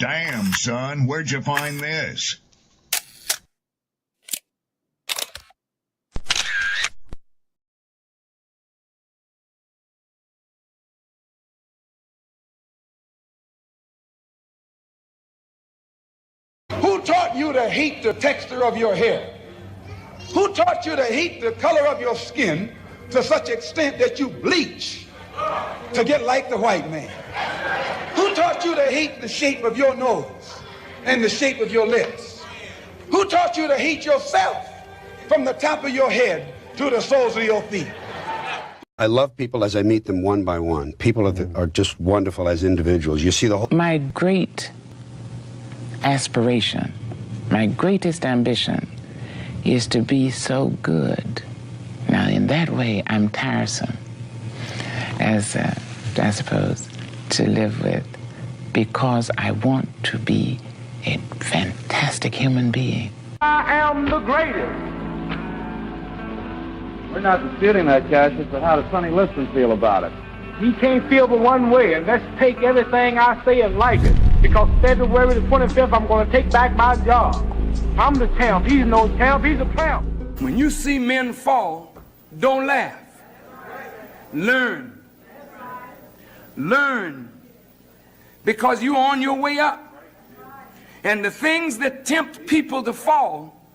Damn, son, where'd you find this? Who taught you to hate the texture of your hair? Who taught you to hate the color of your skin to such extent that you bleach to get like the white man? Who taught you to hate the shape of your nose and the shape of your lips? Who taught you to hate yourself from the top of your head to the soles of your feet? I love people as I meet them one by one. People are just wonderful as individuals. You see the whole... My great aspiration, my greatest ambition is to be so good. Now, in that way, I'm tiresome, as I suppose, to live with, because I want to be a fantastic human being. I am the greatest. We're not disputing that, Cassius, but how does Sonny Liston feel about it? He can't feel but one way, and let's take everything I say and like it. Because February the 25th, I'm going to take back my job. I'm the champ. He's no champ. He's a tramp. When you see men fall, don't laugh. Learn. Learn. Because you're on your way up. And the things that tempt people to fall,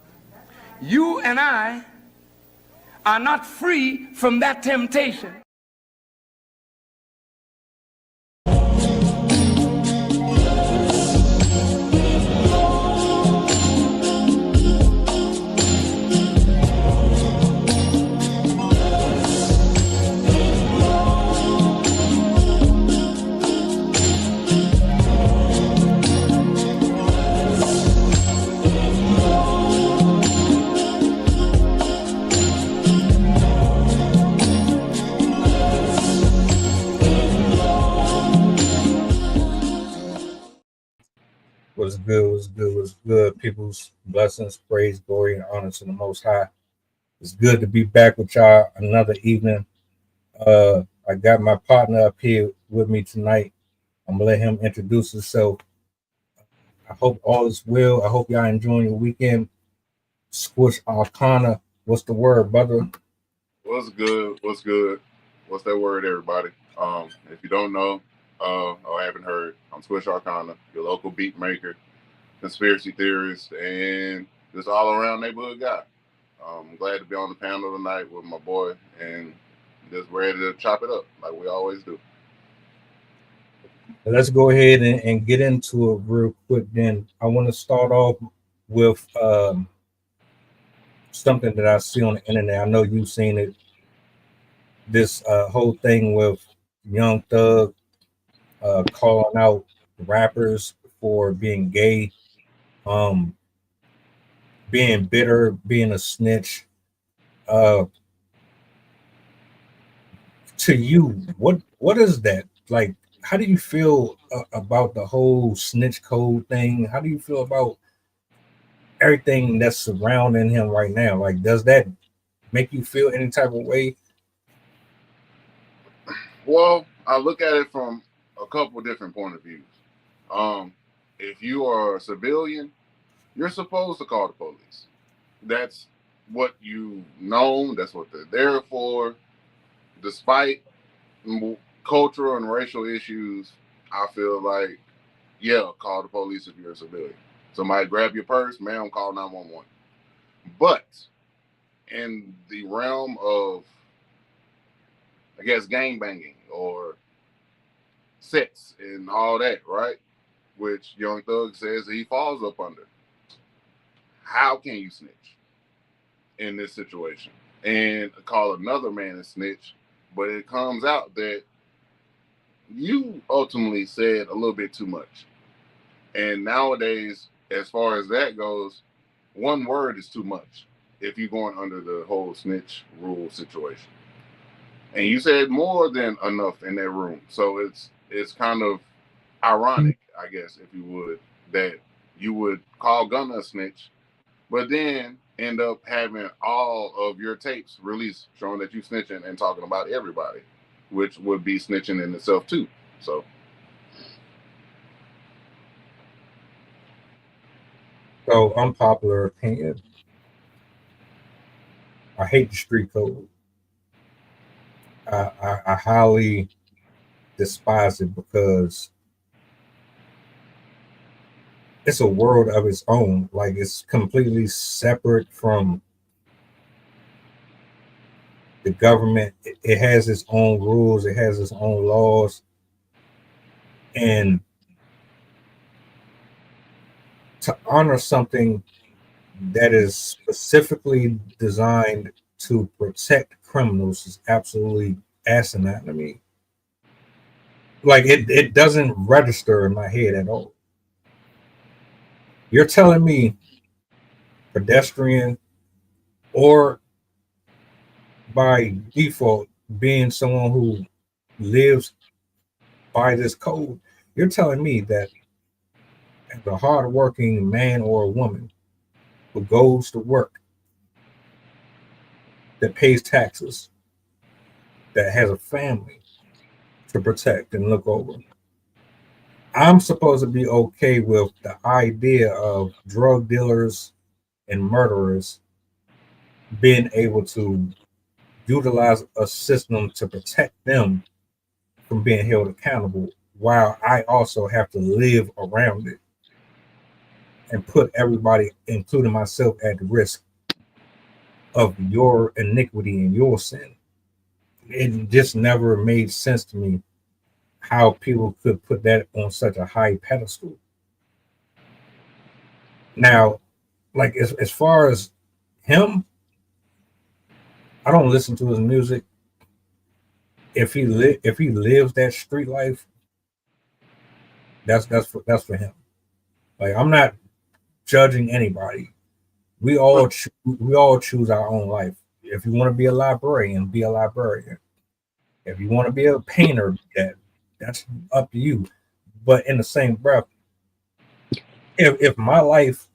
you and I are not free from that temptation. What's good, what's good, what's good, people's blessings, praise, glory, and honor to the Most High. It's good to be back with y'all another evening. I got my partner up here with me tonight. I'm going to let him introduce himself. I hope all is well. I hope y'all enjoying your weekend. Squish Arcana. What's the word, brother? What's good? What's good? What's that word, everybody? If you don't know, or haven't heard, I'm Squish Arcana, your local beat maker, conspiracy theorist, and just all around neighborhood guy. I'm glad to be on the panel tonight with my boy and just ready to chop it up like we always do. Let's go ahead and get into it real quick. Then I want to start off with something that I see on the internet. I know you've seen it. This whole thing with Young Thug calling out rappers for being gay, being bitter, being a snitch. To you, what is that like? How do you feel about the whole snitch code thing? How do you feel about everything that's surrounding him right now? Like, does that make you feel any type of way? Well, I look at it from a couple different point of views. If you are a civilian, you're supposed to call the police. That's what you know. That's what they're there for. Despite cultural and racial issues, I feel like, yeah, call the police if you're a civilian. Somebody grab your purse, ma'am, call 911. But in the realm of, I guess, gangbanging or sets and all that, right? Which Young Thug says he falls up under. How can you snitch in this situation and call another man a snitch? But it comes out that you ultimately said a little bit too much. And nowadays, as far as that goes, one word is too much if you're going under the whole snitch rule situation. And you said more than enough in that room. So it's kind of ironic, I guess, if you would, that you would call Gunna a snitch, but then end up having all of your tapes released showing that you snitching and talking about everybody, which would be snitching in itself too. So So, unpopular opinion. I hate the street code. I highly despise it because it's a world of its own. Like it's completely separate from the government. It has its own rules. It has its own laws. And to honor something that is specifically designed to protect criminals is absolutely asinine to me. Like it doesn't register in my head at all. You're telling me pedestrian or by default being someone who lives by this code, you're telling me that as a hardworking man or a woman who goes to work, that pays taxes, that has a family to protect and look over, I'm supposed to be okay with the idea of drug dealers and murderers being able to utilize a system to protect them from being held accountable, while I also have to live around it and put everybody, including myself, at risk of your iniquity and your sin. It just never made sense to me how people could put that on such a high pedestal. Now, like as far as him, I don't listen to his music. If he lives that street life, that's for him. Like I'm not judging anybody. We all choose our own life. If you want to be a librarian, be a librarian. If you want to be a painter, that's up to you. But in the same breath, if my life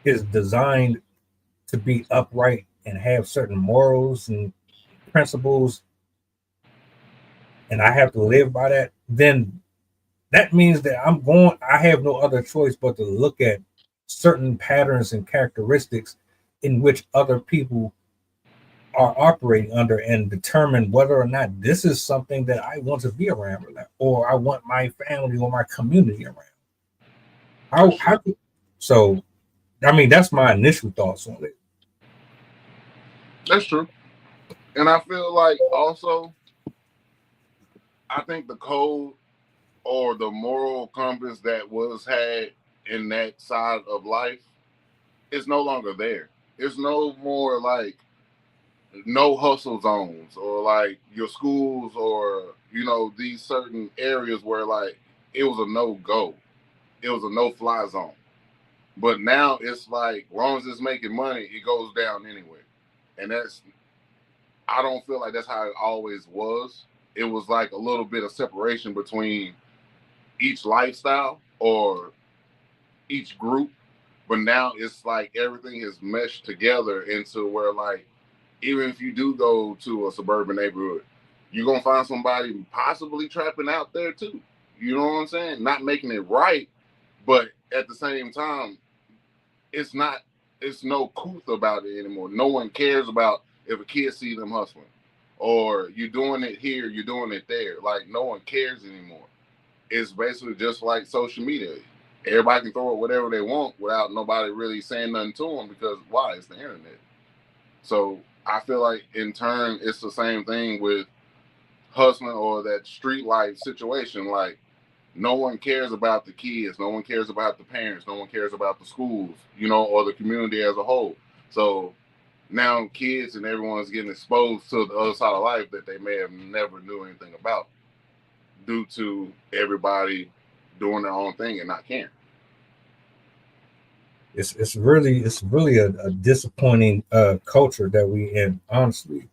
is designed to be upright and have certain morals and principles, and I have to live by that, then that means that I have no other choice but to look at certain patterns and characteristics in which other people are operating under and determine whether or not this is something that I want to be around or I want my family or my community around. So, I mean, that's my initial thoughts on it. That's true. And I feel like also, I think the code or the moral compass that was had in that side of life is no longer there. It's no more like no hustle zones or like your schools or, these certain areas where like it was a no-go. It was a no-fly zone. But now it's like, as long as it's making money, it goes down anyway. And I don't feel like that's how it always was. It was like a little bit of separation between each lifestyle or each group. But now it's like everything is meshed together into where like, even if you do go to a suburban neighborhood, you're going to find somebody possibly trapping out there too. You know what I'm saying? Not making it right, but at the same time, it's no couth about it anymore. No one cares about if a kid sees them hustling or you're doing it here, you're doing it there. Like no one cares anymore. It's basically just like social media. Everybody can throw it whatever they want without nobody really saying nothing to them because why? It's the internet. So I feel like in turn, it's the same thing with hustling or that street life situation. Like no one cares about the kids. No one cares about the parents. No one cares about the schools, or the community as a whole. So now kids and everyone's getting exposed to the other side of life that they may have never knew anything about due to everybody doing their own thing and not caring. It's really a disappointing culture that we in, honestly.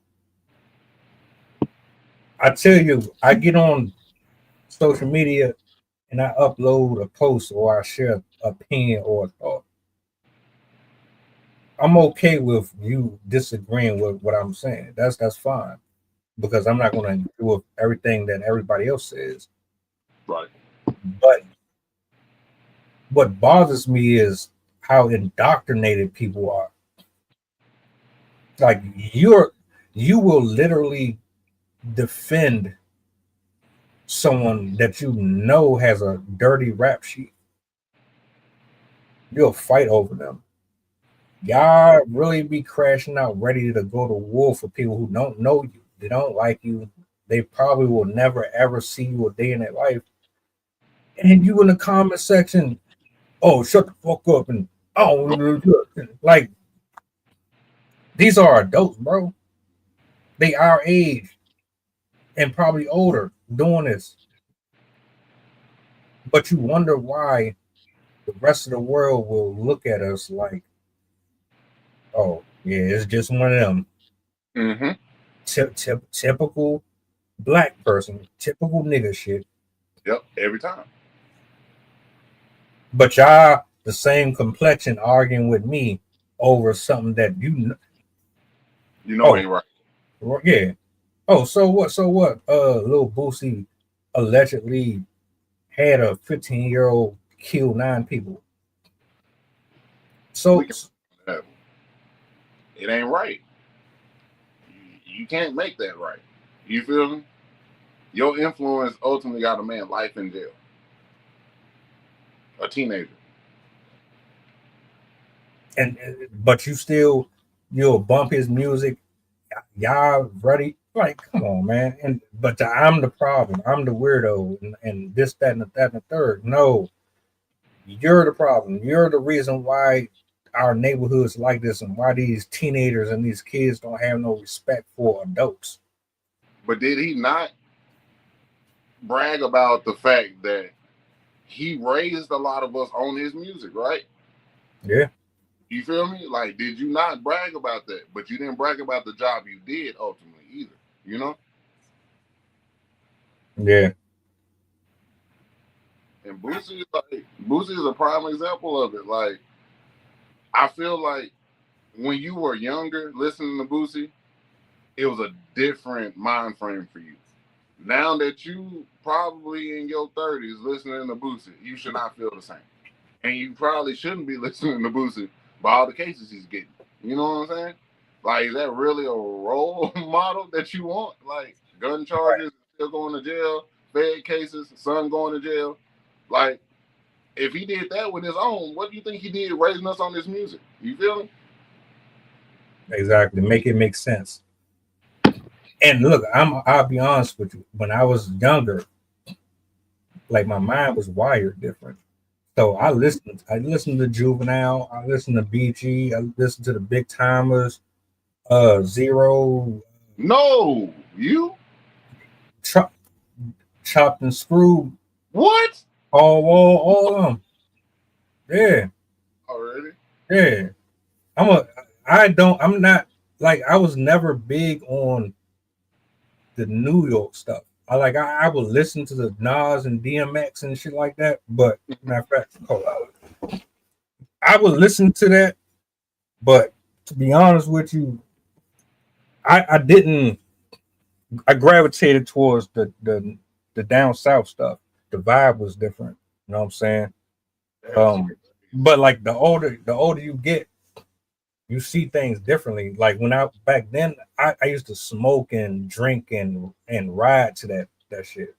I tell you, I get on social media and I upload a post or I share an opinion or a thought. I'm okay with you disagreeing with what I'm saying. That's fine because I'm not going to do with everything that everybody else says. Right. But what bothers me is how indoctrinated people are. Like you will literally defend someone that you know has a dirty rap sheet. You'll fight over them. Y'all really be crashing out ready to go to war for people who don't know you. They don't like you. They probably will never ever see you a day in their life. And you in the comment section, oh, shut the fuck up, and oh, like these are adults, bro. They our age and probably older doing this. But you wonder why the rest of the world will look at us like, oh, yeah, it's just one of them. Mm-hmm. Typical black person, typical nigga shit. Yep, every time. But y'all the same complexion arguing with me over something that you know ain't right. Yeah. Oh, so what? So what? Little Boosie allegedly had a 15-year-old kill 9 people. So it ain't right. You can't make that right. You feel me? Your influence ultimately got a man life in jail. A teenager. But you'll bump his music. Y'all ready? Like, come on, man. But I'm the problem. I'm the weirdo, and this, that, and the third. No, you're the problem. You're the reason why our neighborhoods like this, and why these teenagers and these kids don't have no respect for adults. But did he not brag about the fact that he raised a lot of us on his music, right? Yeah. You feel me? Like, did you not brag about that? But you didn't brag about the job you did ultimately either, you know? Yeah. And Boosie is a prime example of it. Like, I feel like when you were younger listening to Boosie, it was a different mind frame for you. Now that you probably in your 30s listening to Boosie, you should not feel the same. And you probably shouldn't be listening to Boosie by all the cases he's getting. You know what I'm saying? Like, is that really a role model that you want? Like, gun charges, still going to jail, Fed cases, son going to jail. Like, if he did that with his own, what do you think he did raising us on this music? You feel me? Exactly. Make it make sense. And look, I'll be honest with you. When I was younger, like my mind was wired different. So I listened to Juvenile, I listened to BG, I listened to the Big Timers, Zero. No, you Chopped and Screwed. What? All of them. Yeah. Already? Yeah. I'm not like, I was never big on the New York stuff. I would listen to the Nas and DMX and shit like that, but matter of fact, hold on. I would listen to that, but to be honest with you, I didn't. I gravitated towards the down south stuff. The vibe was different. You know what I'm saying? But like the older you get, you see things differently. Like when back then, I used to smoke and drink and ride to that shit.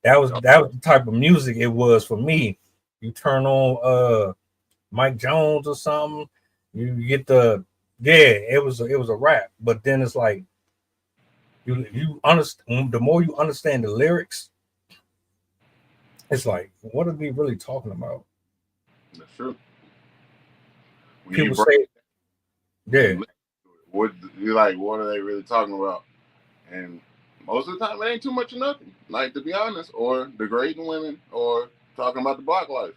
That was the type of music it was for me. You turn on Mike Jones or something, you get it was a rap. But then it's like you understand, the more you understand the lyrics, it's like, what are they really talking about? That's true. People say, yeah. What are they really talking about? And most of the time, it ain't too much of nothing. Like, to be honest, or degrading women, or talking about the black life,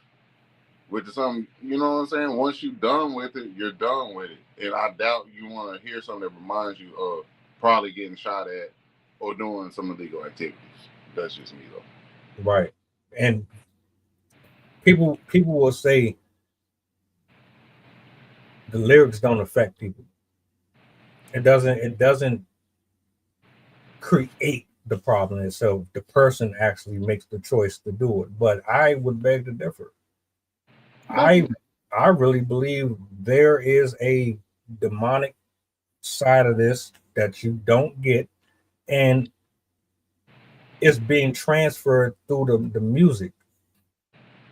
which is something, you know what I'm saying? Once you're done with it, you're done with it. And I doubt you want to hear something that reminds you of probably getting shot at or doing some illegal activities. That's just me, though. Right. And people will say the lyrics don't affect people. It doesn't create the problem itself. The person actually makes the choice to do it. But I would beg to differ. I I really believe there is a demonic side of this that you don't get, and it's being transferred through the music.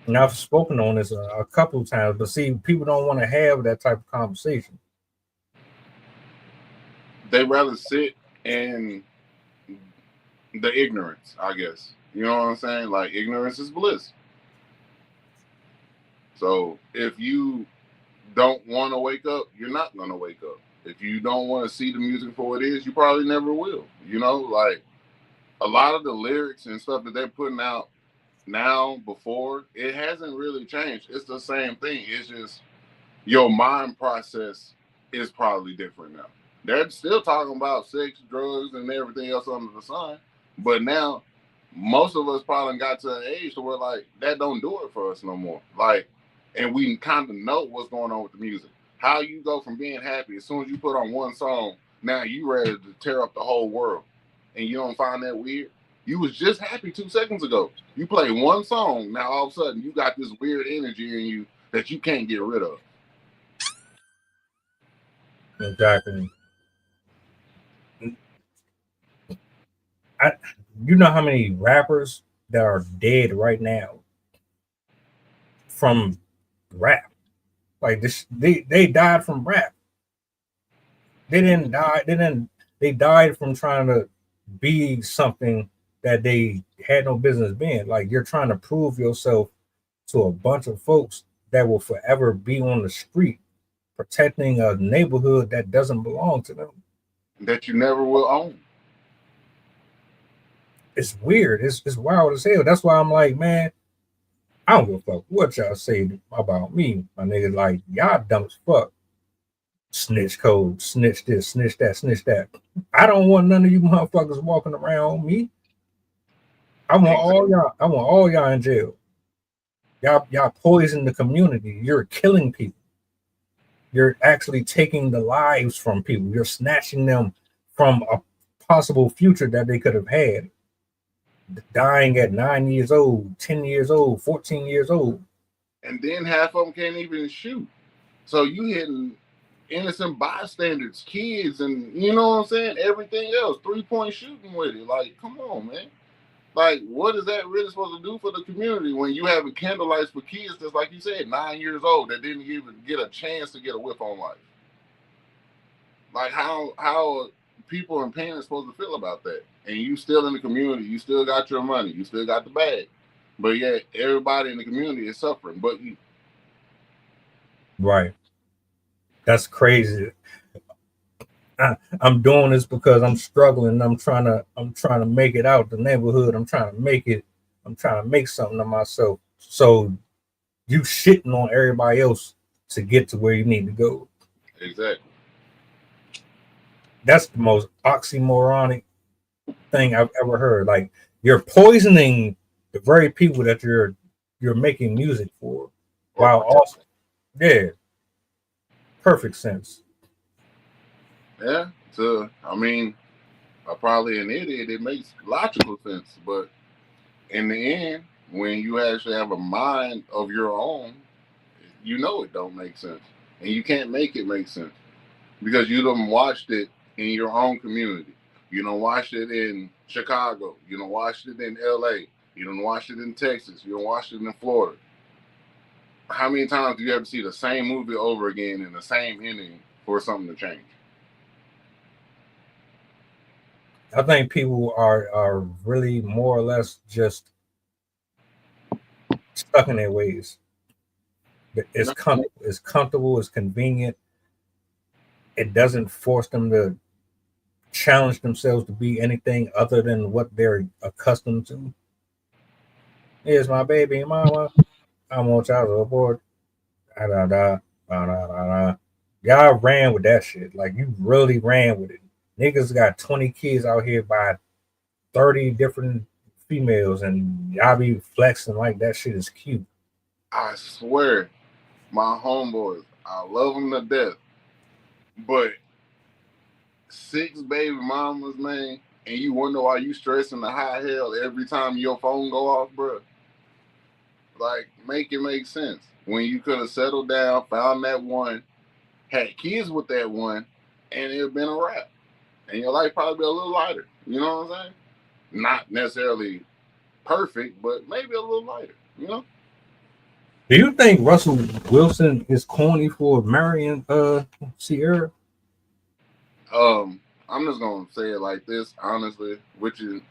And I've spoken on this a couple of times, but see, people don't want to have that type of conversation. They rather sit in the ignorance, I guess. You know what I'm saying? Like, ignorance is bliss. So if you don't want to wake up, you're not going to wake up. If you don't want to see the music for what it is, you probably never will. You know, like a lot of the lyrics and stuff that they're putting out now, before, it hasn't really changed. It's the same thing. It's just your mind process is probably different now. They're still talking about sex, drugs, and everything else under the sun, but now most of us probably got to an age to where like that don't do it for us no more. Like, and we kind of know what's going on with the music. How you go from being happy as soon as you put on one song, now you ready to tear up the whole world, and you don't find that weird? You was just happy 2 seconds ago. You play one song, now all of a sudden you got this weird energy in you that you can't get rid of. Exactly. You know how many rappers that are dead right now from rap? Like this, they died from rap. They didn't die. They died from trying to be something that they had no business being. Like, you're trying to prove yourself to a bunch of folks that will forever be on the street protecting a neighborhood that doesn't belong to them. That you never will own. It's weird. It's wild as hell. That's why I'm like, man, I don't give a fuck what y'all say about me, my nigga. Like, y'all dumb as fuck. Snitch code, snitch this, snitch that, snitch that. I don't want none of you motherfuckers walking around on me. I want all y'all. I want all y'all in jail. Y'all poison the community. You're killing people. You're actually taking the lives from people. You're snatching them from a possible future that they could have had. Dying at 9 years old, 10 years old, 14 years old. And then half of them can't even shoot. So you hitting innocent bystanders, kids, and you know what I'm saying? Everything else, 3-point shooting with it. Like, come on, man. Like, what is that really supposed to do for the community when you having candlelights for kids that's, like you said, 9 years old that didn't even get a chance to get a whiff on life? Like, how are people and parents supposed to feel about that? And you still in the community, you still got your money, you still got the bag, but yet everybody in the community is suffering but you. Right. That's crazy. I'm doing this because I'm struggling. I'm trying to make it out the neighborhood. I'm trying to make something of myself. So you shitting on everybody else to get to where you need to go. Exactly. That's the most oxymoronic thing I've ever heard. Like, you're poisoning the very people that you're making music for, while also, yeah, perfect sense. Yeah, so I mean, I'm probably an idiot. It makes logical sense, but in the end, when you actually have a mind of your own, you know it don't make sense, and you can't make it make sense because you done watched it in your own community. You done watched it in Chicago. You done watched it in LA. You done watched it in Texas. You done watched it in Florida. How many times do you ever see the same movie over again in the same ending for something to change? I think people are really more or less just stuck in their ways. It's comfortable, it's convenient. It doesn't force them to challenge themselves to be anything other than what they're accustomed to. Here's my baby mama. I want y'all to aboard. Y'all ran with that shit. Like, you really ran with it. Niggas got 20 kids out here by 30 different females, and y'all be flexing like that shit is cute. I swear, my homeboys, I love them to death, but 6 baby mamas, man, and you wonder why you stressing the high hell every time your phone go off, bro. Like, make it make sense. When you could have settled down, found that one, had kids with that one, and it would been a wrap. And your life probably be a little lighter. You know what I'm saying? Not necessarily perfect, but maybe a little lighter, you know? Do you think Russell Wilson is corny for marrying Sierra? I'm just gonna say it like this, honestly, which is,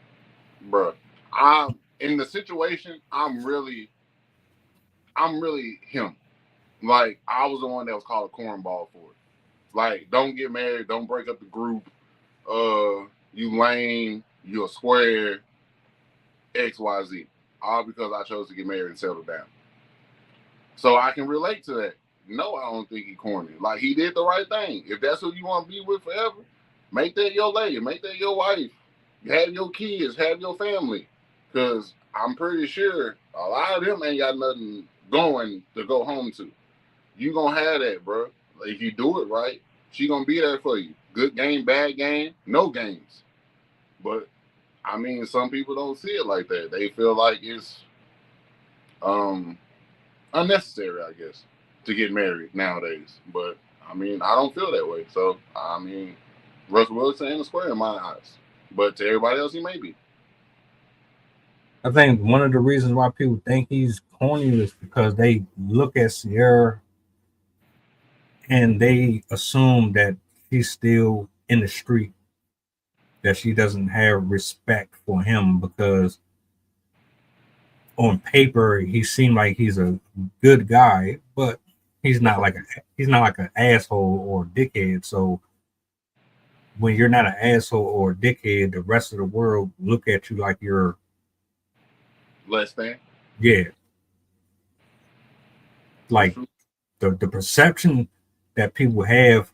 bro, I'm in the situation. I'm really him. Like, I was the one that was called a cornball for it. Like, don't get married, don't break up the group. You lame, you a square, XYZ. All because I chose to get married and settle down. So I can relate to that. No, I don't think he corny. Like, he did the right thing. If that's who you want to be with forever, make that your lady, make that your wife. Have your kids, have your family. Because I'm pretty sure a lot of them ain't got nothing going to go home to. You gonna have that, bro. If you do it right, she gonna be there for you. Good game, bad game, no games. But I mean, some people don't see it like that. They feel like it's unnecessary, I guess, to get married nowadays. But I mean, I don't feel that way. So I mean, Russell Wilson ain't a square in my eyes. But to everybody else, he may be. I think one of the reasons why people think he's corny is because they look at Sierra and they assume that she's still in the street, that she doesn't have respect for him because on paper he seemed like he's a good guy, but he's not like an asshole or a dickhead. So when you're not an asshole or a dickhead, the rest of the world look at you like you're less than. Yeah. Like the perception that people have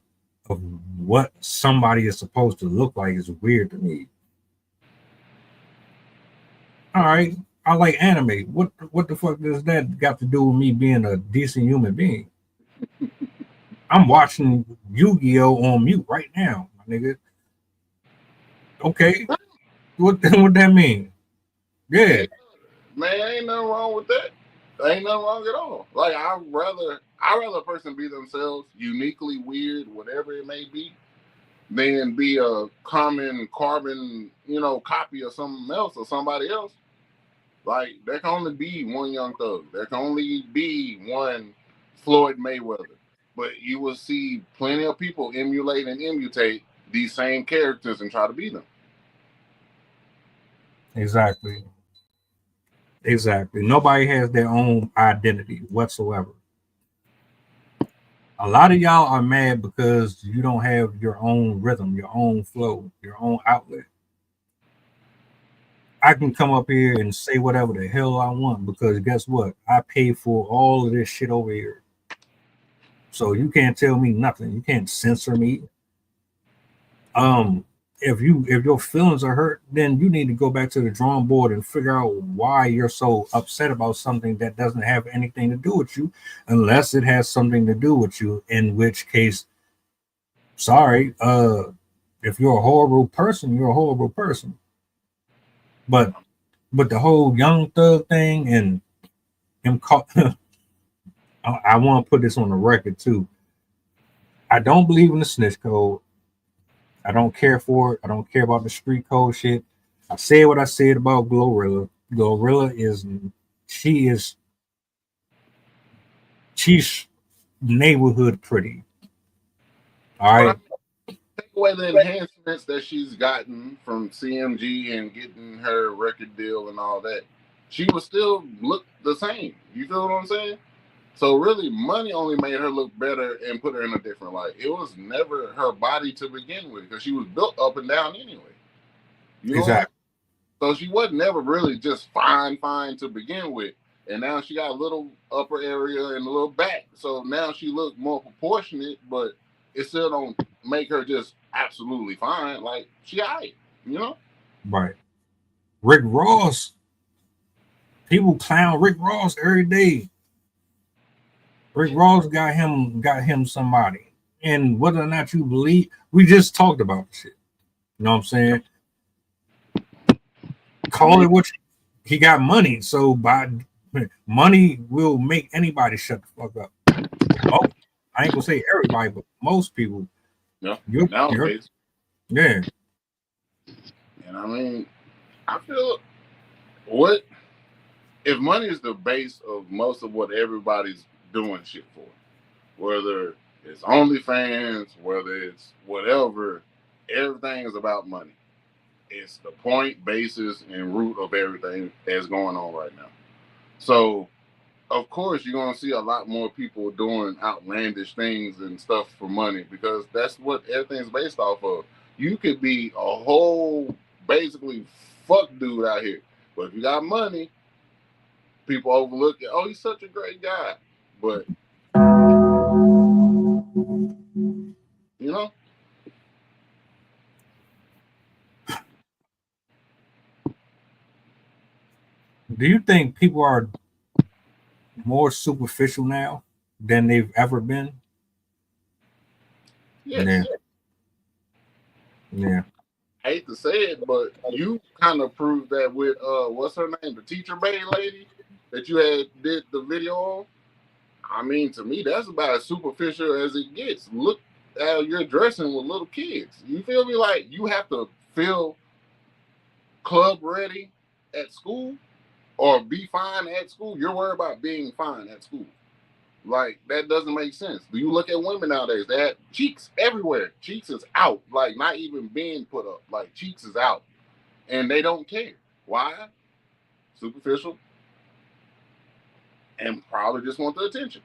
of what somebody is supposed to look like is weird to me. All right, I like anime. What the fuck does that got to do with me being a decent human being? I'm watching Yu-Gi-Oh on mute right now, my nigga. Okay, what that mean? Yeah, Man, ain't nothing wrong with that. Ain't nothing wrong at all. Like, I'd rather a person be themselves, uniquely weird, whatever it may be, than be a common carbon, copy of something else or somebody else. Like, there can only be one Young Thug. There can only be one Floyd Mayweather. But you will see plenty of people emulate and immutate these same characters and try to be them. Exactly. Nobody has their own identity whatsoever. A lot of y'all are mad because you don't have your own rhythm, your own flow, your own outlet. I can come up here and say whatever the hell I want because guess what? I pay for all of this shit over here. So you can't tell me nothing. You can't censor me. If your feelings are hurt, then you need to go back to the drawing board and figure out why you're so upset about something that doesn't have anything to do with you, unless it has something to do with you, in which case, sorry, if you're a horrible person, you're a horrible person. But the whole Young Thug thing and him I want to put this on the record too. I don't believe in the snitch code. I don't care for it. I don't care about the street code shit. I said what I said about Glorilla. Glorilla she's neighborhood pretty. All right. Take away the enhancements that she's gotten from CMG and getting her record deal and all that, she would still look the same. You feel what I'm saying? So really, money only made her look better and put her in a different light. It was never her body to begin with because she was built up and down anyway. You know exactly. So she wasn't never really just fine to begin with. And now she got a little upper area and a little back. So now she looks more proportionate, but it still don't make her just absolutely fine. Like, she alright, Right. Rick Ross. People clown Rick Ross every day. Rick Ross got him somebody. And whether or not you believe, we just talked about the shit. You know what I'm saying? Call it what he got money. So by Money will make anybody shut the fuck up. Most, I ain't gonna say everybody, but most people. Yeah. You're, Nowadays. yeah. And I mean, I feel what if money is the base of most of what everybody's doing shit for, whether it's OnlyFans, whether it's whatever, everything is about money. It's the point, basis, and root of everything that's going on right now. So, of course, you're going to see a lot more people doing outlandish things and stuff for money because that's what everything's based off of. You could be a whole, basically, fuck dude out here. But if you got money, people overlook it. Oh, he's such a great guy. But, you know, Do you think people are more superficial now than they've ever been? yes. Yeah. I hate to say it, but you kind of proved that with what's her name, the teacher Bay lady that you had did the video on. I mean, to me, that's about as superficial as it gets. Look how you're dressing with little kids. You feel me? Like you have to feel club ready at school or be fine at school. You're worried about being fine at school. Like that doesn't make sense. Do you look at women nowadays? They have cheeks everywhere. Cheeks is out. Like not even being put up. Like cheeks is out. And they don't care. Why? Superficial. And probably just want the attention.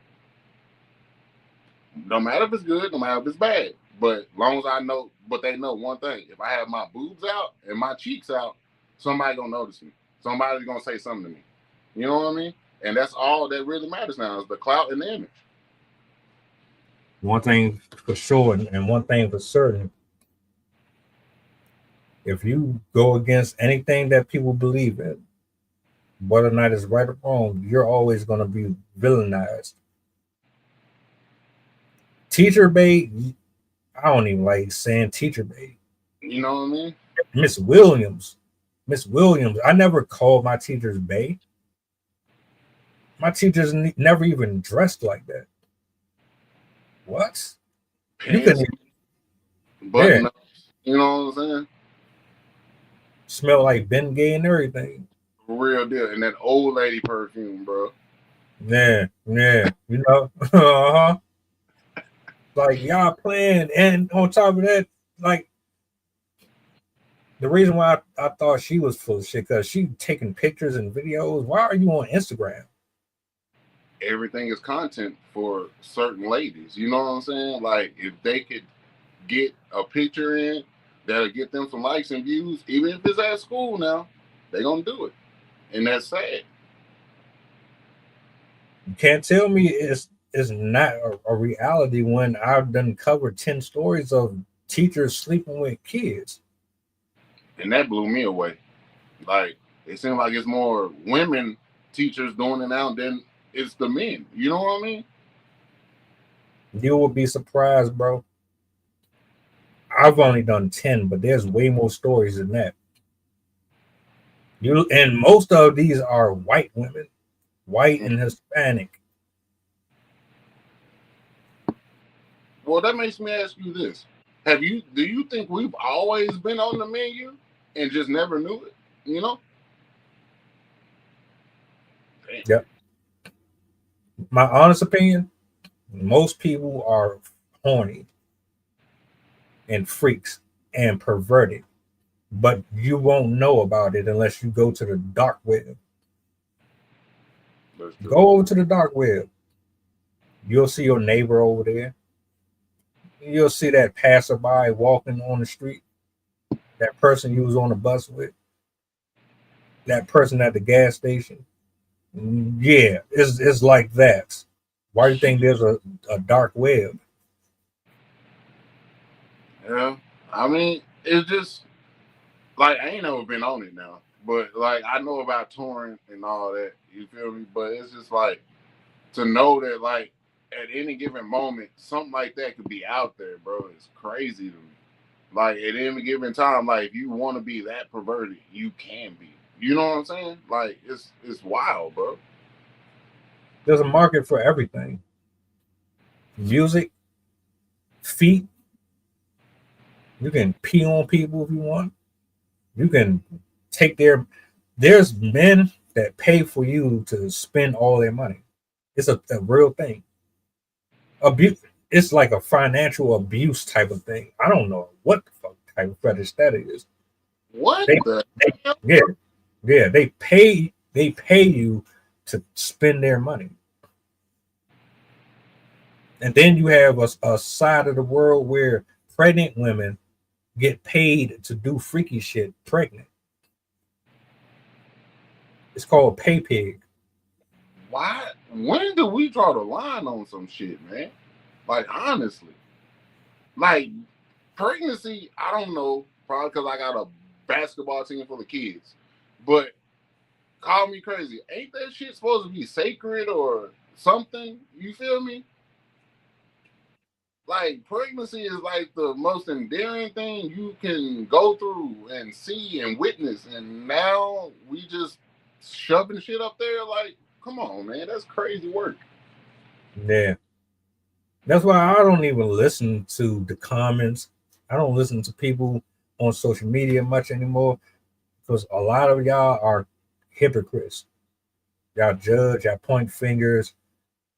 No matter if it's good, no matter if it's bad. But as long as I know, but they know one thing. If I have my boobs out and my cheeks out, somebody gonna notice me. Somebody's gonna say something to me. You know what I mean? And that's all that really matters now is the clout and the image. One thing for sure, and one thing for certain, if you go against anything that people believe in, whether or not it's right or wrong, you're always going to be villainized. Teacher bait, I don't even like saying teacher bait. You know what I mean? Miss Williams, I never called my teachers bae. My teachers never even dressed like that. What? You couldn't button ups, you know what I'm saying? Smell like Ben Gay and everything. Real deal. And that old lady perfume, bro. Yeah. You know, uh-huh. Like y'all playing, and on top of that, like the reason why I thought she was full of shit because she taking pictures and videos. Why are you on Instagram? Everything is content for certain ladies. You know what I'm saying? Like if they could get a picture in that'll get them some likes and views, even if it's at school now, they're gonna do it. And that's sad. You can't tell me it's not a reality when I've done covered 10 stories of teachers sleeping with kids. And that blew me away. Like it seems like it's more women teachers doing it now than it's the men. You know what I mean? You would be surprised, bro. I've only done 10, but there's way more stories than that. And most of these are white women, white and Hispanic. Well, that makes me ask you this. Do you think we've always been on the menu and just never knew it? You know? Damn. Yep. My honest opinion, most people are horny and freaks and perverted, but you won't know about it unless you go to the dark web. Go over to the dark web. You'll see your neighbor over there. You'll see that passerby walking on the street, that person you was on the bus with, that person at the gas station. Yeah, it's like that. Why do you think there's a dark web? Yeah, I mean, it's just like I ain't never been on it now, but like I know about touring and all that. You feel me? But it's just like to know that like at any given moment something like that could be out there, bro. It's crazy to me. Like at any given time, like if you want to be that perverted, you can be. You know what I'm saying? Like it's wild, bro. There's a market for everything. Music, feet. You can pee on people if you want. You can take there's men that pay for you to spend all their money. It's a real thing. Abuse. It's like a financial abuse type of thing. I don't know what the fuck type of fetish that is. What They, the hell? yeah. They pay you to spend their money. And then you have a side of the world where pregnant women get paid to do freaky shit pregnant. It's called pay pig. Why? When do we draw the line on some shit, man? Like, honestly. Like, pregnancy, I don't know. Probably because I got a basketball team full of kids. But call me crazy. Ain't that shit supposed to be sacred or something? You feel me? Like, pregnancy is like the most endearing thing you can go through and see and witness. And now we just shoving shit up there. Like, come on, man. That's crazy work. Yeah. That's why I don't even listen to the comments. I don't listen to people on social media much anymore because a lot of y'all are hypocrites. Y'all judge, y'all point fingers,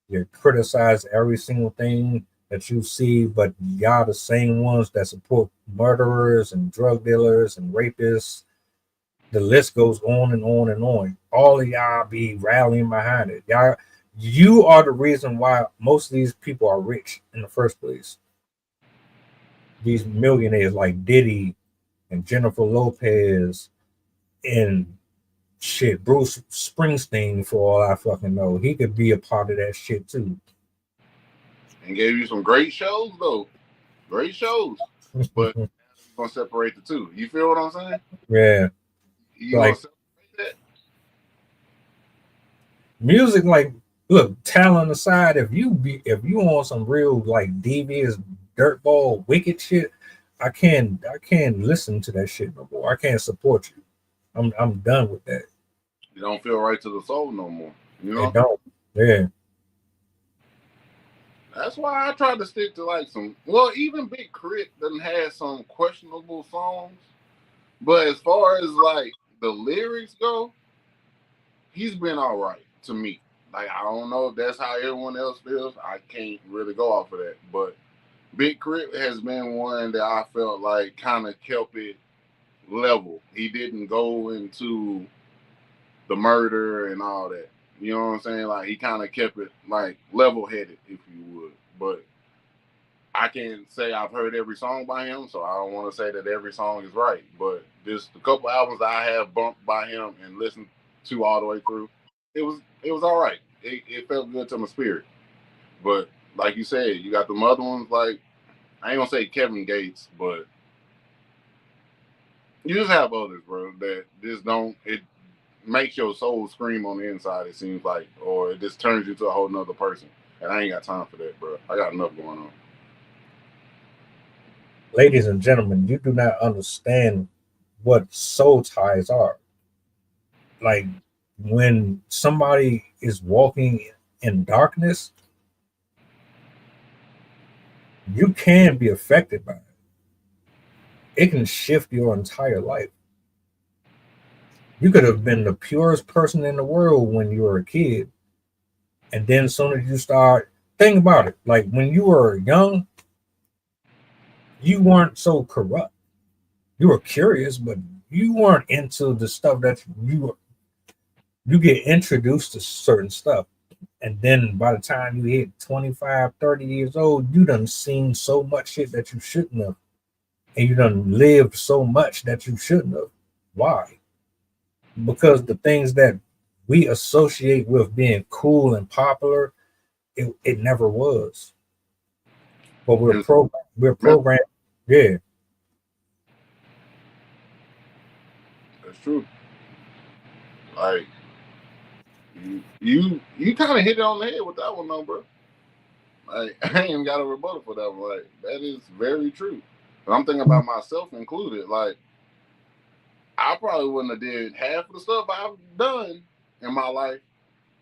you criticize every single thing that you see, but y'all the same ones that support murderers and drug dealers and rapists. The list goes on and on and on. All of y'all be rallying behind it. You are the reason why most of these people are rich in the first place. These millionaires like Diddy and Jennifer Lopez and shit, Bruce Springsteen, for all I fucking know. He could be a part of that shit too. And gave you some great shows, though. Great shows. But you're going to separate the two. You feel what I'm saying? Yeah. You Like, going to separate that? Music, like, look, talent aside, if you on some real like devious dirtball wicked shit, I can't listen to that shit no more. I can't support you. I'm done with that. You don't feel right to the soul no more. You know? They don't. Yeah. That's why I try to stick to like some. Well, even Big Crit doesn't have some questionable songs, but as far as like the lyrics go, he's been all right to me. Like, I don't know if that's how everyone else feels. I can't really go off of that, but Big Crit has been one that I felt like kind of kept it level. He didn't go into the murder and all that. You know what I'm saying? Like, he kind of kept it like level-headed, if you would. But I can't say I've heard every song by him, so I don't want to say that every song is right. But just a couple albums that I have bumped by him and listened to all the way through, it was all right. It felt good to my spirit. But like you said, you got the other ones like, I ain't gonna say Kevin Gates, but you just have others, bro, that just don't. It makes your soul scream on the inside, it seems like, or it just turns you to a whole nother person. And I ain't got time for that, bro. I got enough going on. Ladies and gentlemen, you do not understand what soul ties are. Like, when somebody is walking in darkness, you can be affected by it. It can shift your entire life. You could have been the purest person in the world when you were a kid. And then as soon as you start, think about it. Like, when you were young, you weren't so corrupt. You were curious, but you weren't into the stuff that you get introduced to certain stuff. And then by the time you hit 25, 30 years old, you done seen so much shit that you shouldn't have. And you done lived so much that you shouldn't have. Why? Because the things that we associate with being cool and popular, it never was. But we're programmed. Yeah. That's true. Like, you kind of hit it on the head with that one, though, bro. Like, I ain't even got a rebuttal for that one. Like, that is very true. And I'm thinking about myself included. Like, I probably wouldn't have did half of the stuff I've done in my life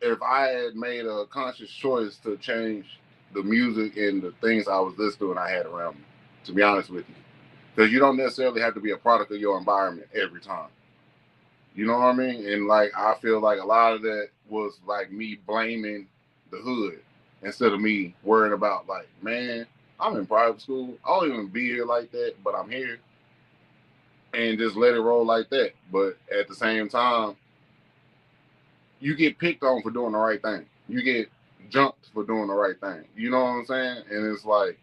if I had made a conscious choice to change the music and the things I was listening to and I had around me, to be honest with you. Because you don't necessarily have to be a product of your environment every time. You know what I mean? And like I feel like a lot of that was like me blaming the hood instead of me worrying about like, man, I'm in private school. I don't even be here like that, but I'm here. And just let it roll like that. But at the same time, you get picked on for doing the right thing. You get jumped for doing the right thing. You know what I'm saying? And it's like,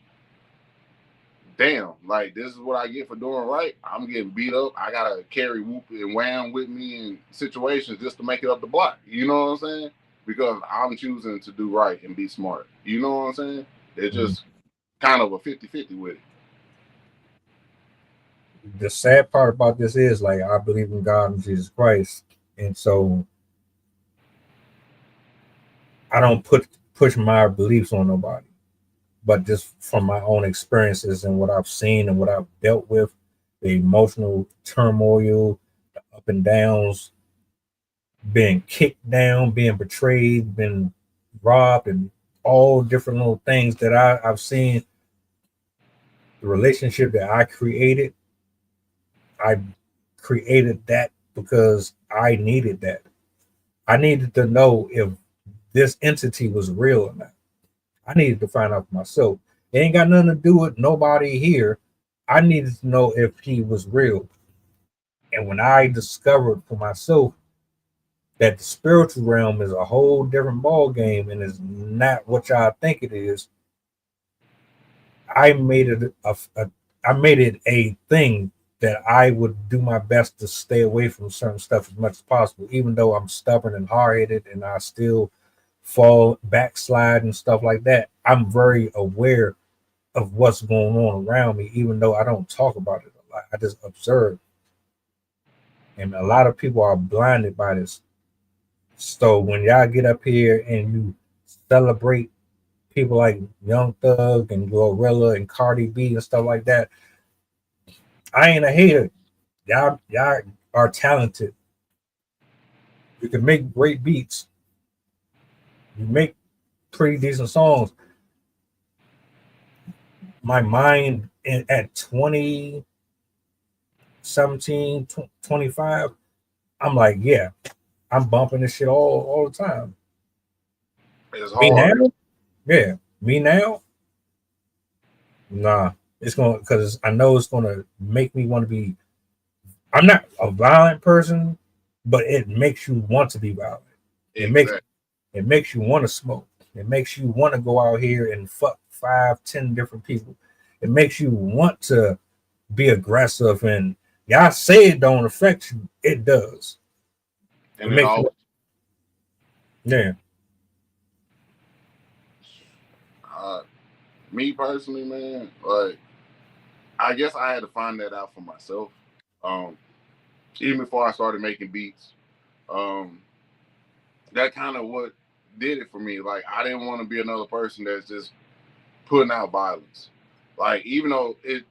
damn, like this is what I get for doing right. I'm getting beat up. I gotta carry whoop and wham with me in situations just to make it up the block. You know what I'm saying? Because I'm choosing to do right and be smart. You know what I'm saying? It's just kind of a 50-50 with it. The sad part about this is like I believe in God and Jesus Christ, and so I don't push my beliefs on nobody, but just from my own experiences and what I've seen and what I've dealt with, the emotional turmoil, the up and downs, being kicked down, being betrayed, being robbed, and all different little things that I've seen. The relationship that I created that because I needed that. I needed to know if this entity was real or not. I needed to find out for myself. It ain't got nothing to do with nobody here. I needed to know if he was real. And when I discovered for myself that the spiritual realm is a whole different ball game and is not what y'all think it is, I made it a thing that I would do my best to stay away from certain stuff as much as possible, even though I'm stubborn and hard-headed and I still fall backslide and stuff like that. I'm very aware of what's going on around me, even though I don't talk about it a lot. I just observe. And a lot of people are blinded by this. So when y'all get up here and you celebrate people like Young Thug and Glorilla and Cardi B and stuff like that, I ain't a hater. Y'all are talented. You can make great beats. You make pretty decent songs. My mind at 20, 17, 25, I'm like, yeah, I'm bumping this shit all the time. It's Me hard. now? Yeah. Me now? Nah. It's gonna, because I know it's gonna make me want to be. I'm not a violent person, but it makes you want to be violent. Exactly. It makes you want to smoke. It makes you want to go out here and fuck 5, 10 different people. It makes you want to be aggressive, and y'all say it don't affect you. It does. And It makes you, yeah. Me personally, man, like I guess I had to find that out for myself. Even before I started making beats, that kind of what did it for me. Like I didn't want to be another person that's just putting out violence. Like even though it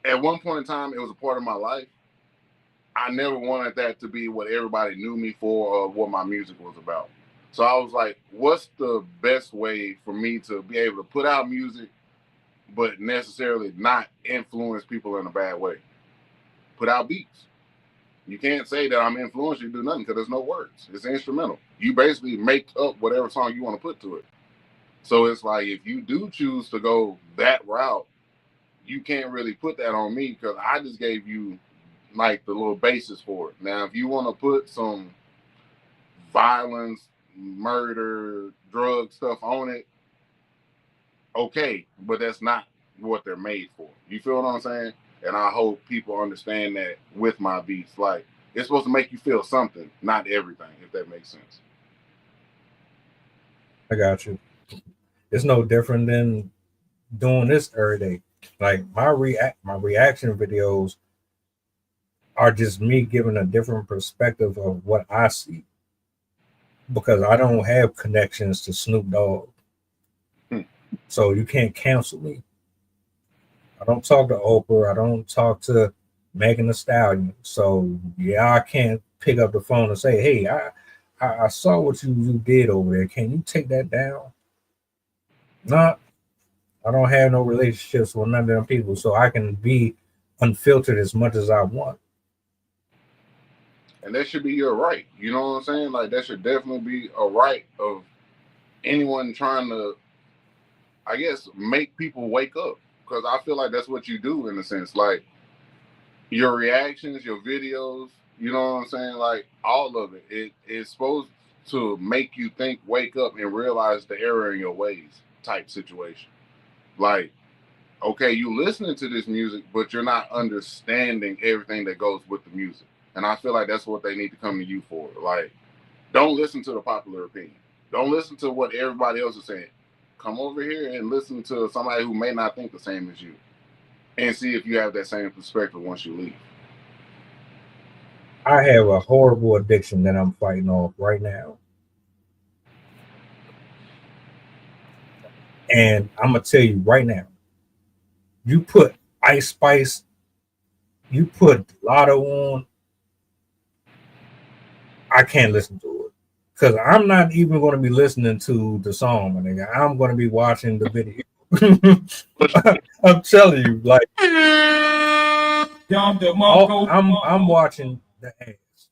at one point in time it was a part of my life, I never wanted that to be what everybody knew me for or what my music was about. So I was like, what's the best way for me to be able to put out music but necessarily not influence people in a bad way? Put out beats. You can't say that I'm influencing you to do nothing because there's no words. It's instrumental. You basically make up whatever song you want to put to it. So it's like if you do choose to go that route, you can't really put that on me because I just gave you like the little basis for it. Now, if you want to put some violence, murder, drug stuff on it, okay, but that's not what they're made for. You feel what I'm saying? And I hope people understand that with my beats. Like, it's supposed to make you feel something, not everything, if that makes sense. I got you. It's no different than doing this every day. Like my reaction videos are just me giving a different perspective of what I see because I don't have connections to Snoop Dogg. So you can't cancel me. I don't talk to Oprah. I don't talk to Megan Thee Stallion. So yeah, I can't pick up the phone and say, hey, I saw what you did over there. Can you take that down? No, I don't have no relationships with none of them people, so I can be unfiltered as much as I want. And that should be your right. You know what I'm saying? Like, that should definitely be a right of anyone trying to, I guess, make people wake up. Because I feel like that's what you do in a sense. Like, your reactions, your videos, you know what I'm saying? Like, all of it. It is supposed to make you think, wake up, and realize the error in your ways type situation. Like, okay, you listening to this music, but you're not understanding everything that goes with the music. And I feel like that's what they need to come to you for. Like, don't listen to the popular opinion. Don't listen to what everybody else is saying. Come over here and listen to somebody who may not think the same as you, and see if you have that same perspective once you leave. I have a horrible addiction that I'm fighting off right now. And I'm going to tell you right now, you put Ice Spice, you put Lotto on, I can't listen to it. Because I'm not even going to be listening to the song, my nigga. I'm going to be watching the video. I'm telling you, like, I'm watching the ads.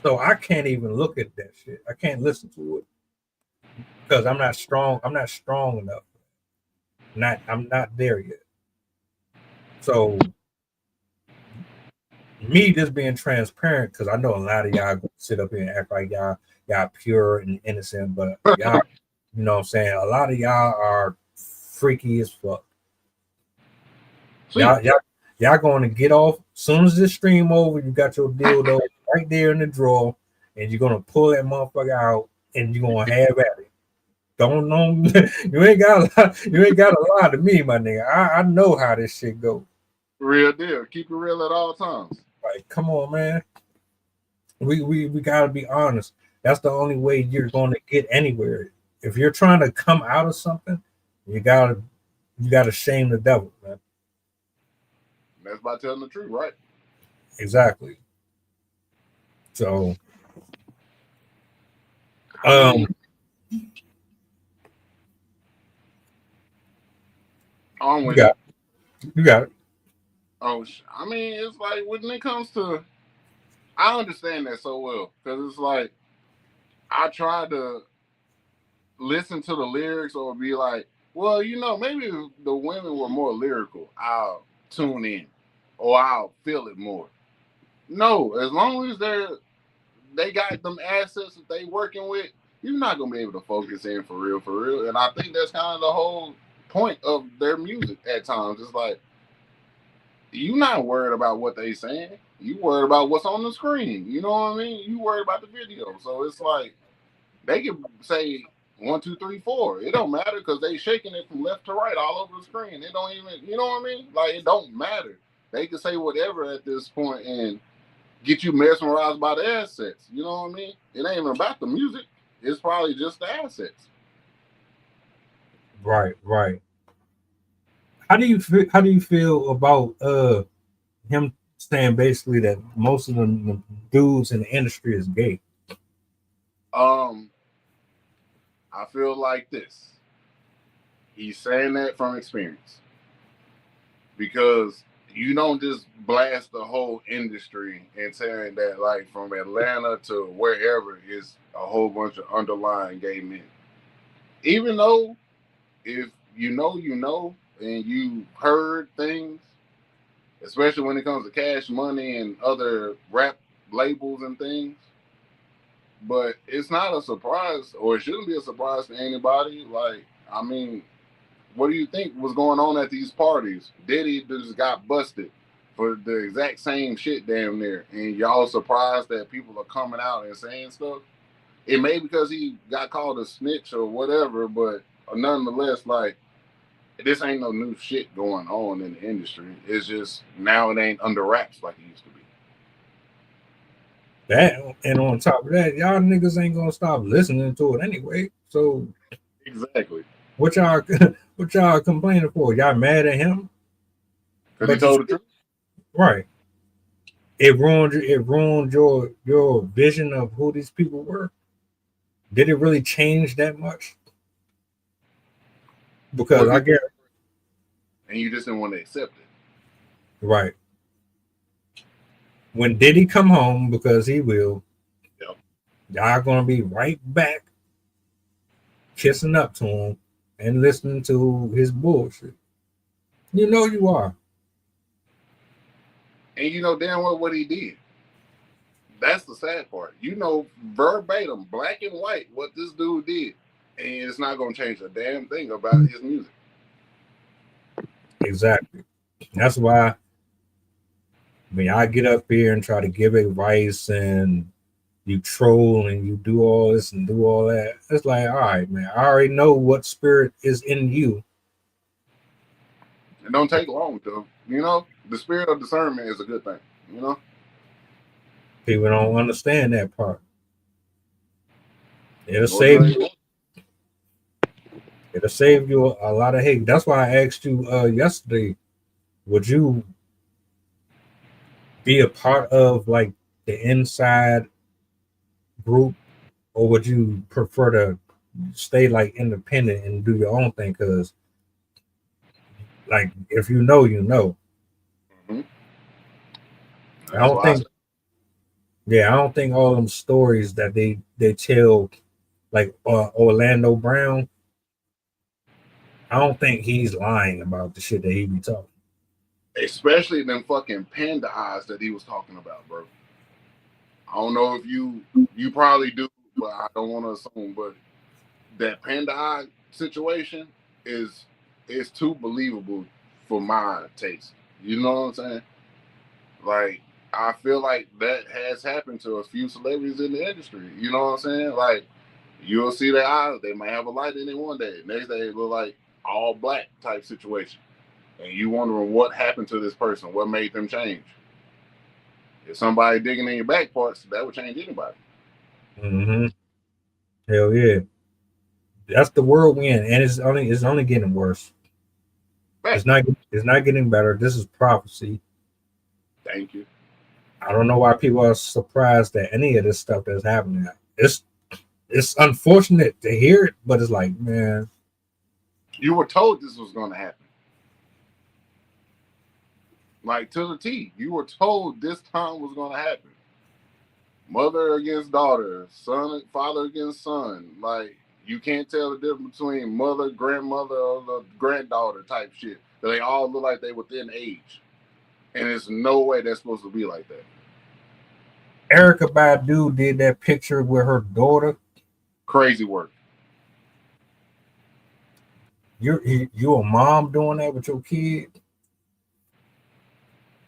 So I can't even look at that shit. I can't listen to it because I'm not strong. I'm not strong enough. I'm not there yet. So me just being transparent, because I know a lot of y'all sit up here and act like y'all pure and innocent, but y'all, you know what I'm saying? A lot of y'all are freaky as fuck. Y'all going to get off as soon as this stream over. You got your dildo right there in the drawer, and you're gonna pull that motherfucker out, and you're gonna have at it. Don't know. You ain't got a lie to me, my nigga. I know how this shit go. Real deal. Keep it real at all times. Like, come on, man. We gotta be honest. That's the only way you're gonna get anywhere. If you're trying to come out of something, you gotta shame the devil, man. That's by telling the truth, right? Exactly. So, you got it. Oh, I mean, it's like when it comes to, I understand that so well, because it's like I try to listen to the lyrics or be like, well, you know, maybe if the women were more lyrical, I'll tune in or I'll feel it more. No, as long as they got them assets that they working with, you're not gonna be able to focus in for real. And I think that's kind of the whole point of their music at times. It's like, you not worried about what they saying. You worried about what's on the screen. You know what I mean? You worried about the video. So it's like they can say 1, 2, 3, 4. It don't matter because they shaking it from left to right all over the screen. It don't even, you know what I mean? Like, it don't matter. They can say whatever at this point and get you mesmerized by the assets. You know what I mean? It ain't even about the music. It's probably just the assets. Right. How do you feel about him saying basically that most of the dudes in the industry is gay? I feel like this. He's saying that from experience. Because you don't just blast the whole industry and saying that, like, from Atlanta to wherever is a whole bunch of underlying gay men. Even though if you know, and you heard things, especially when it comes to Cash Money and other rap labels and things, but it's not a surprise, or it shouldn't be a surprise to anybody. Like, I mean, what do you think was going on at these parties? Diddy just got busted for the exact same shit damn near, and y'all surprised that people are coming out and saying stuff? It may be because he got called a snitch or whatever, but nonetheless, like, this ain't no new shit going on in the industry. It's just now it ain't under wraps like it used to be. That, and on top of that, y'all niggas ain't gonna stop listening to it anyway. So exactly, what y'all complaining for? Y'all mad at him because he told the truth, right? It ruined your vision of who these people were. Did it really change that much? Because But I get and you just didn't want to accept it. right. When Diddy come home, because he will, Yep. y'all gonna be right back kissing up to him and listening to his bullshit. You know you are. And you know damn well what he did. That's the sad part. You know verbatim, black and white, what this dude did. And it's not going to change a damn thing about his music. Exactly. That's why when I get up here and try to give advice and you troll and you do all this and do all that, it's like, all right, man, I already know what spirit is in you. It don't take long, though. You know, the spirit of discernment is a good thing. You know, People don't understand that part. It'll Or save do you. they- It'll save you a lot of hate. That's why I asked you yesterday, would you be a part of like the inside group, or would you prefer to stay like independent and do your own thing? Because like if you know, you know. Mhm. I That's don't why I think said, Yeah, I don't think all them stories that they tell, like Orlando Brown, I don't think he's lying about the shit that he be talking. especially them fucking panda eyes that he was talking about, bro. I don't know if you probably do, but I don't want to assume. But that panda eye situation is too believable for my taste. You know what I'm saying? Like, I feel like that has happened to a few celebrities in the industry. You know what I'm saying? Like, you'll see their eyes, they might have a light in it one day. Next day, it look like all black type situation. And you wondering what happened to this person, what made them change. If somebody digging in your back parts, that would change anybody. Mm-hmm. Hell yeah, that's the world we in, and it's only getting worse. Back. It's not getting better. This is prophecy. Thank you. I don't know why people are surprised at any of this stuff that's happening. It's unfortunate to hear it, but it's like, man, You were told this was going to happen. Like, to the T. You were told this time was going to happen. Mother against daughter, father against son. Like, you can't tell the difference between mother, grandmother, or the granddaughter type shit. They all look like they within age. And there's no way that's supposed to be like that. Erica Badu did that picture with her daughter. Crazy work. You a mom doing that with your kid.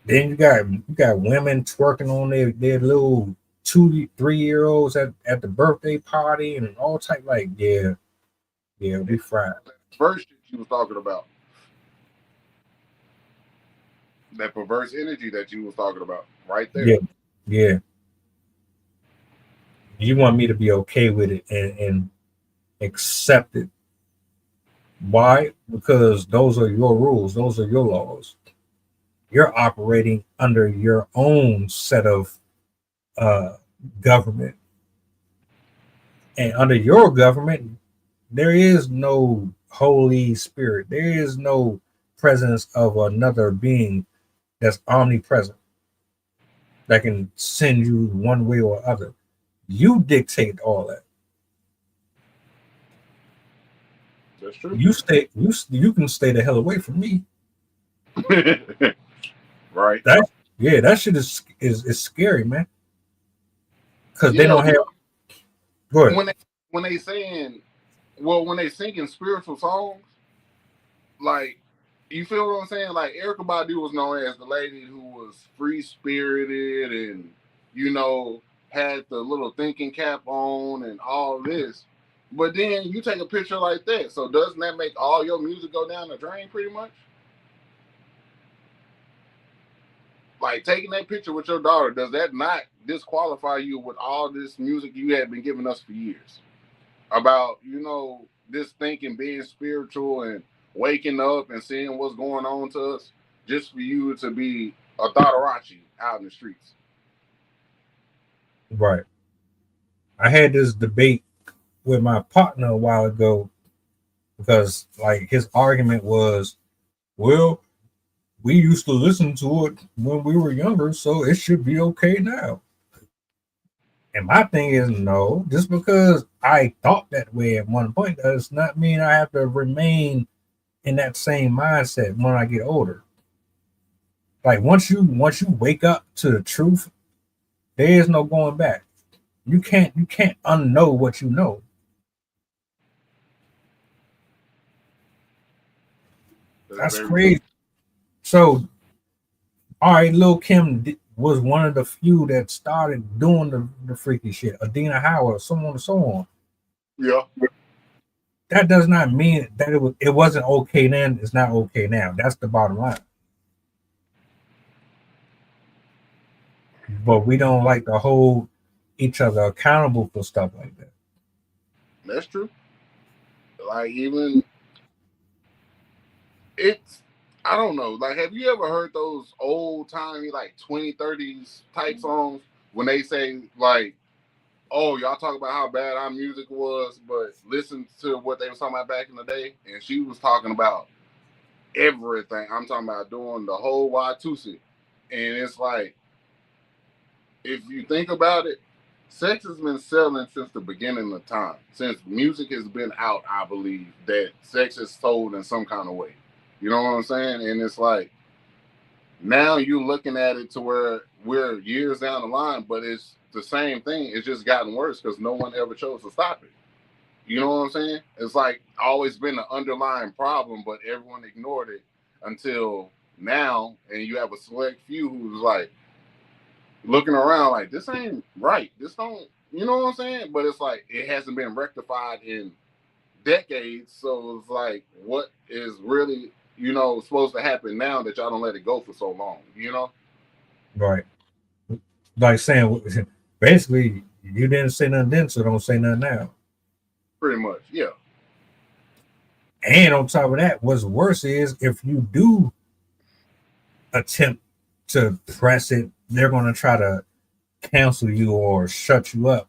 Then you got women twerking on their little 2-3 year olds at the birthday party and all type, like, yeah, we fried. First shit you was talking about. That perverse energy that you was talking about. Right there. Yeah. You want me to be okay with it and accept it. Why? Because those are your rules, those are your laws. You're operating under your own set of government. And under your government, there is no Holy Spirit. There is no presence of another being that's omnipresent that can send you one way or other. You dictate all that. That's true. You can stay the hell away from me. Right. That shit is scary, man. Because they Yeah, don't have. Go ahead. when they singing spiritual songs, like, you feel what I'm saying? Like, Erica Badu was known as the lady who was free spirited and, you know, had the little thinking cap on and all this. But then you take a picture like that. So doesn't that make all your music go down the drain pretty much? Like, taking that picture with your daughter, does that not disqualify you with all this music you have been giving us for years? About, you know, this thinking, being spiritual and waking up and seeing what's going on to us, just for you to be a Dotarachi out in the streets. Right. I had this debate with my partner a while ago because, like, his argument was, well, we used to listen to it when we were younger, so it should be okay now. And my thing is, no, just because I thought that way at one point does not mean I have to remain in that same mindset when I get older. Like once you wake up to the truth, there is no going back. You can't unknow what you know. That's Very crazy. So, all right, Lil Kim was one of the few that started doing the freaky shit. Adina Howard, so on and so on. Yeah. That does not mean that it wasn't okay then. It's not okay now. That's the bottom line. But we don't like to hold each other accountable for stuff like that. That's true. Like even it's I don't know. Like have you ever heard those old timey like 2030s type songs when they say like, oh, y'all talk about how bad our music was, but listen to what they were talking about back in the day, and she was talking about everything. I'm talking about doing the whole Y2C. And it's like if you think about it, sex has been selling since the beginning of time. Since music has been out, I believe that sex is sold in some kind of way. You know what I'm saying? And it's like now you're looking at it to where we're years down the line, but it's the same thing. It's just gotten worse because no one ever chose to stop it. You know what I'm saying? It's like always been an underlying problem, but everyone ignored it until now. And you have a select few who's like, looking around like this ain't right. This don't, you know what I'm saying? But it's like it hasn't been rectified in decades. So it's like, what is really, supposed to happen now that y'all don't let it go for so long? Right. Like saying basically you didn't say nothing then, so don't say nothing now. Pretty much, yeah. And on top of that, what's worse is if you do attempt to press it, they're going to try to cancel you or shut you up.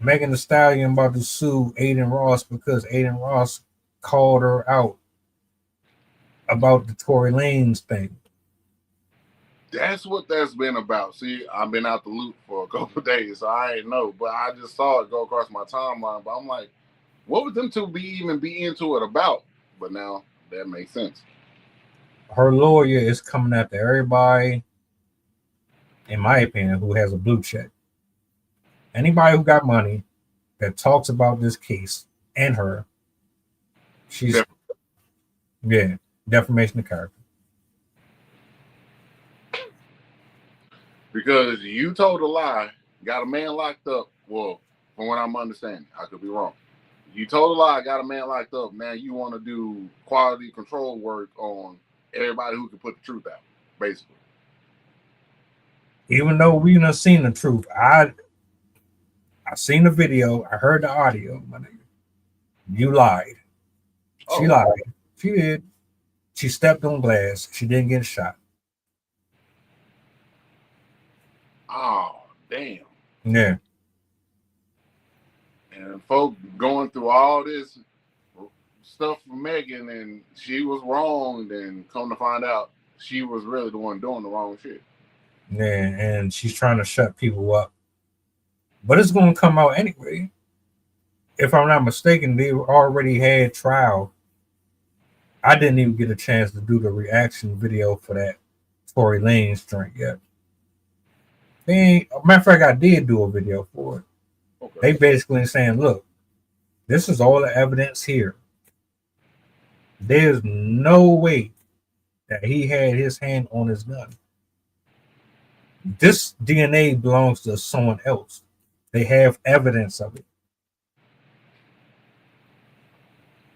Megan Thee Stallion about to sue Aiden Ross because Aiden Ross called her out about the Tory Lanez thing. That's what that's been about. See, I've been out the loop for a couple of days, so I ain't know. But I just saw it go across my timeline. But I'm like, what would them two be into it about? But now that makes sense. Her lawyer is coming after everybody, in my opinion, who has a blue check. Anybody who got money that talks about this case and her, she's defamation of character. Because you told a lie, got a man locked up. Well, from what I'm understanding, I could be wrong. You told a lie, got a man locked up. Now you want to do quality control work on everybody who can put the truth out, basically. Even though we done seen the truth, I seen the video, I heard the audio, my nigga. You lied. She lied. She did. She stepped on glass. She didn't get shot. Oh, damn. Yeah. And folk going through all this stuff for Megan, and she was wrong, and come to find out she was really the one doing the wrong shit. Yeah, and she's trying to shut people up. But it's going to come out anyway. If I'm not mistaken, they already had trial. I didn't even get a chance to do the reaction video for that Tory Lanez drink yet. Matter of fact, I did do a video for it. Okay. They basically saying, look, this is all the evidence here. There's no way that he had his hand on his gun. This DNA belongs to someone else. They have evidence of it.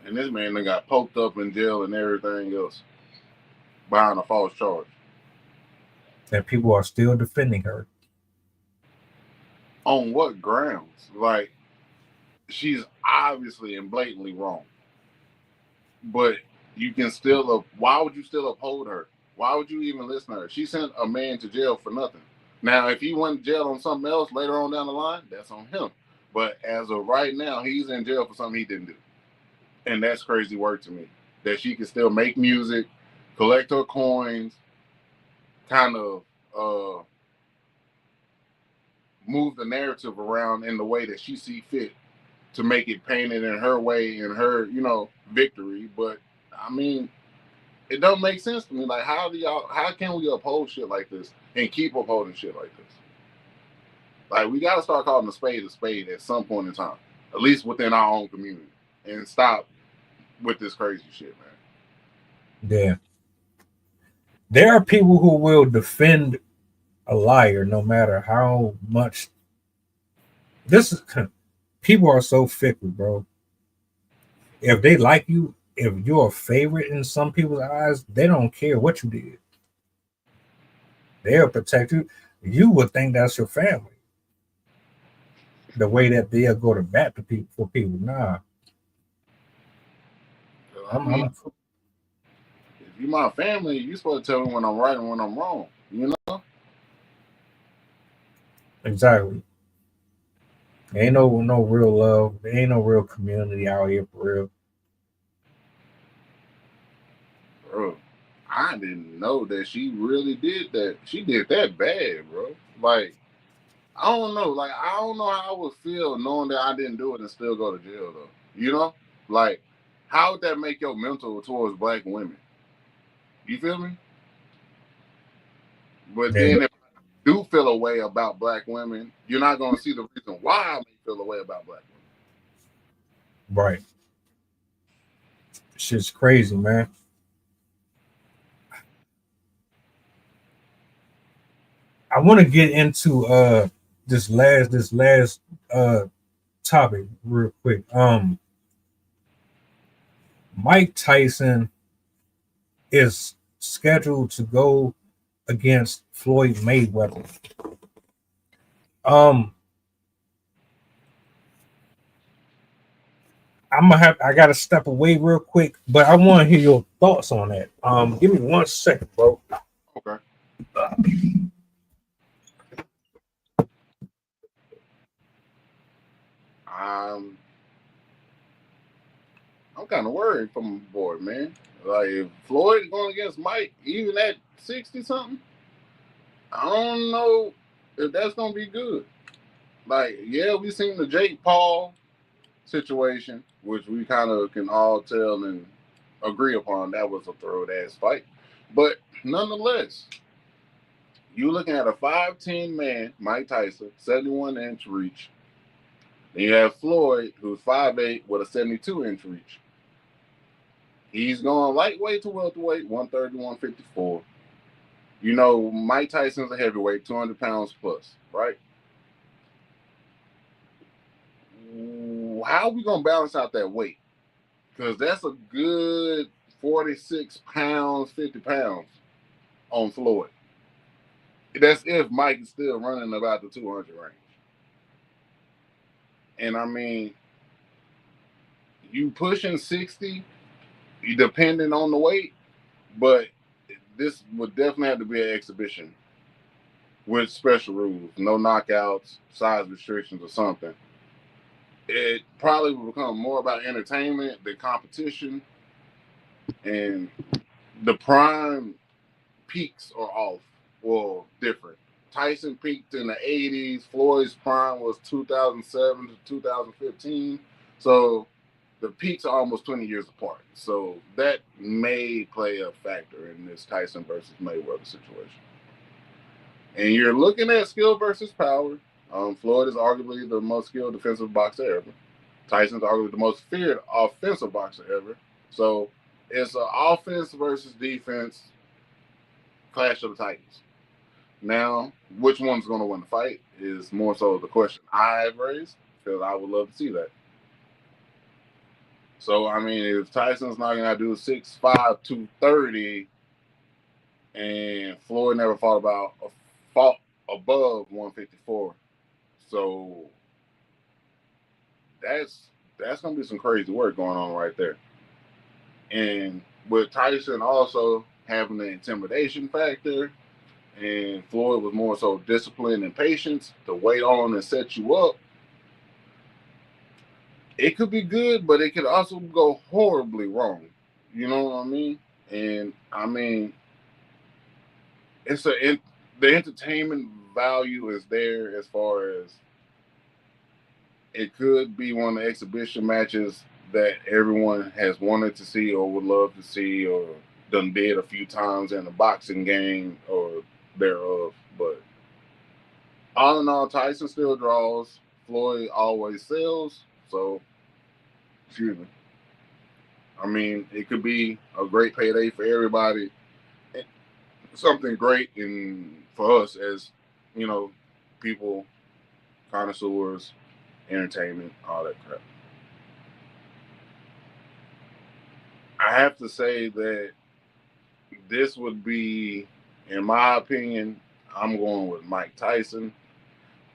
And this man got poked up in jail and everything else behind a false charge. And people are still defending her. On what grounds? Like, she's obviously and blatantly wrong. But you can still, why would you still uphold her? Why would you even listen to her? She sent a man to jail for nothing. Now, if he went to jail on something else later on down the line, that's on him. But as of right now, he's in jail for something he didn't do. And that's crazy work to me. That she can still make music, collect her coins, kind of move the narrative around in the way that she see fit to make it painted in her way, in her, victory. But I mean, it don't make sense to me. Like, how can we uphold shit like this and keep upholding shit like this? Like, we got to start calling a spade at some point in time, at least within our own community, and stop with this crazy shit, man. Yeah. There are people who will defend a liar no matter how much. People are so fickle, bro. If they like you, if you're a favorite in some people's eyes, they don't care what you did. They'll protect you. You would think that's your family. The way that they'll go to bat to people for people. Nah. If you're my family, you're supposed to tell me when I'm right and when I'm wrong. Exactly. Ain't no real love. There ain't no real community out here for real. Bro, I didn't know that she really did that. She did that bad, bro. Like, I don't know. Like, I don't know how I would feel knowing that I didn't do it and still go to jail, though. Like, how would that make your mental towards black women? You feel me? But then if I do feel a way about black women, you're not going to see the reason why I may feel a way about black women. Right. Shit's crazy, man. I want to get into this last topic real quick. Mike Tyson is scheduled to go against Floyd Mayweather. I gotta step away real quick, but I want to hear your thoughts on that. Give me 1 second, bro. Okay. I'm kind of worried for my boy, man. Like, if Floyd going against Mike, even at 60 something, I don't know if that's gonna be good. Like, yeah, we seen the Jake Paul situation, which we kind of can all tell and agree upon that was a throat ass fight. But nonetheless, you looking at a 5'10" man, Mike Tyson, 71-inch reach. Then you have Floyd, who's 5'8" with a 72-inch reach. He's going lightweight to welterweight, 130, 154. Mike Tyson's a heavyweight, 200 pounds plus, right? How are we going to balance out that weight? Because that's a good 46 pounds, 50 pounds on Floyd. That's if Mike is still running about the 200 range. And I mean, you pushing 60, depending on the weight, but this would definitely have to be an exhibition with special rules, no knockouts, size restrictions, or something. It probably will become more about entertainment than competition, and the prime peaks are off or different. Tyson peaked in the 80s. Floyd's prime was 2007 to 2015. So the peaks are almost 20 years apart. So that may play a factor in this Tyson versus Mayweather situation. And you're looking at skill versus power. Floyd is arguably the most skilled defensive boxer ever. Tyson's arguably the most feared offensive boxer ever. So it's an offense versus defense clash of the Titans. Now, which one's going to win the fight is more so the question I've raised, because I would love to see that. So, I mean, if Tyson's not going to do 6'5", 230, and Floyd never fought above 154, so that's going to be some crazy work going on right there. And with Tyson also having the intimidation factor, and Floyd was more so discipline and patience to wait on and set you up, it could be good, but it could also go horribly wrong. You know what I mean? And I mean, the entertainment value is there as far as it could be one of the exhibition matches that everyone has wanted to see or would love to see or done did a few times in a boxing game or thereof. But all in all, Tyson still draws. Floyd always sells. So, excuse me. I mean, it could be a great payday for everybody. Something great for us as, people, connoisseurs, entertainment, all that crap. I have to say that this would be, in my opinion, I'm going with Mike Tyson.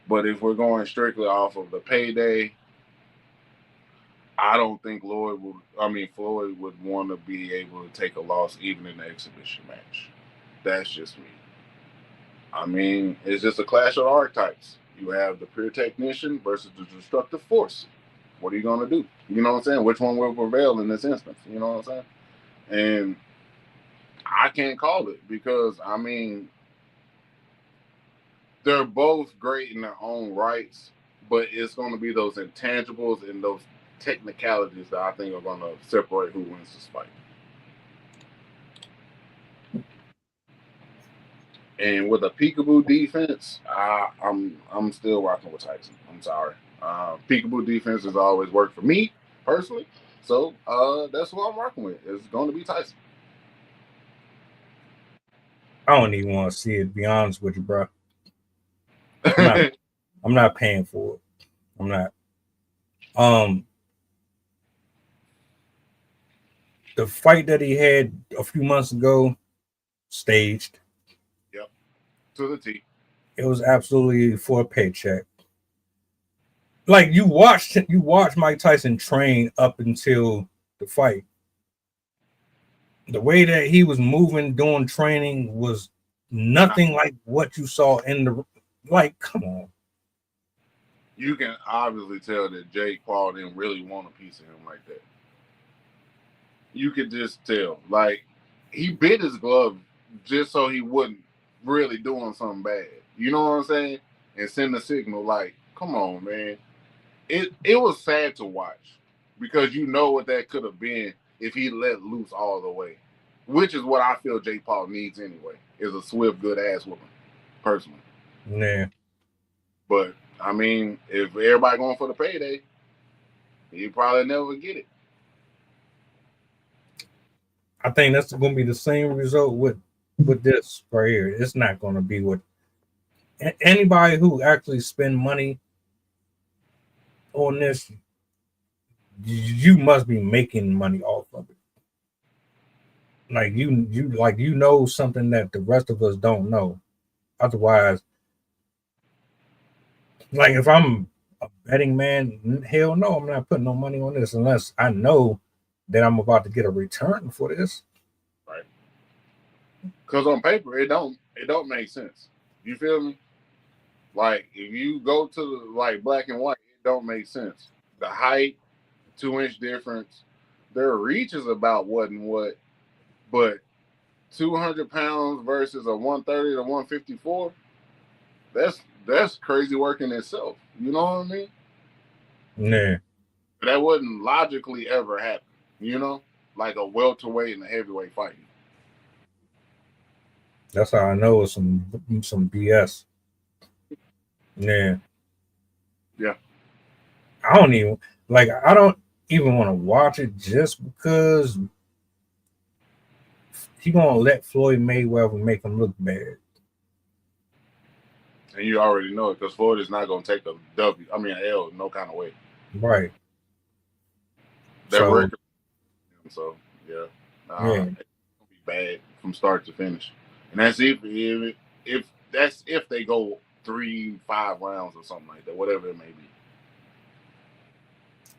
But if we're going strictly off of the payday, I don't think Floyd would want to be able to take a loss even in the exhibition match. That's just me. I mean, it's just a clash of archetypes. You have the pure technician versus the destructive force. What are you going to do? You know what I'm saying? Which one will prevail in this instance? You know what I'm saying? And I can't call it because, I mean, they're both great in their own rights, but it's going to be those intangibles and those technicalities that I think are going to separate who wins this fight. And with a peekaboo defense, I'm still rocking with Tyson. I'm sorry. Peekaboo defense has always worked for me personally, so that's who I'm rocking with. It's going to be Tyson. I don't even want to see it, to be honest with you, bro. I'm not paying for it. I'm not. The fight that he had a few months ago, staged. Yep. To the T. It was absolutely for a paycheck. Like you watched Mike Tyson train up until the fight. The way that he was moving during training was nothing like what you saw in the. Like, come on. You can obviously tell that Jake Paul didn't really want a piece of him like that. You could just tell. Like, he bit his glove just so he wasn't really doing something bad. You know what I'm saying? And send a signal like, come on, man. It was sad to watch because you know what that could have been if he let loose all the way, which is what I feel Jake Paul needs anyway, is a swift, good ass whooping, personally. Yeah. But, I mean, if everybody going for the payday, you probably never get it. I think that's going to be the same result with this right here. It's not going to be what anybody who actually spend money on this, you must be making money off of it. Like you know something that the rest of us don't know. Otherwise, like if I'm a betting man, hell no, I'm not putting no money on this unless I know that I'm about to get a return for this. Right. Because on paper, it don't make sense. You feel me? Like if you go to like black and white, it don't make sense. The height, 2-inch difference, their reach is about what and what, but 200 pounds versus a 130 to 154, that's crazy work in itself. You know what I mean? Yeah. That wouldn't logically ever happen. You know, like a welterweight and a heavyweight fighting. That's how I know it's some BS. Yeah. Yeah. I don't even want to watch it just because he gonna let Floyd Mayweather make him look bad. And you already know it because Floyd is not gonna take a an L no kind of way. Right. That record. So yeah. Yeah. It's gonna be bad from start to finish. And that's if they go 3-5 rounds or something like that, whatever it may be.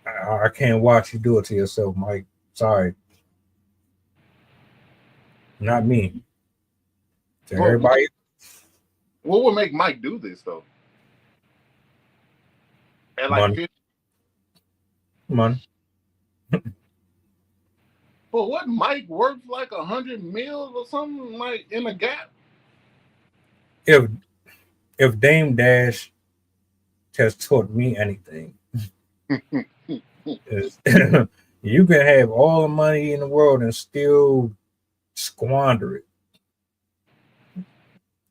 I can't watch you do it to yourself, Mike. Sorry. Not me. To But everybody, what would make Mike do this though? At like money, 50, money. but what Mike worth like 100 mil or something like in a gap? If Dame Dash has taught me anything, is you can have all the money in the world and still squander it.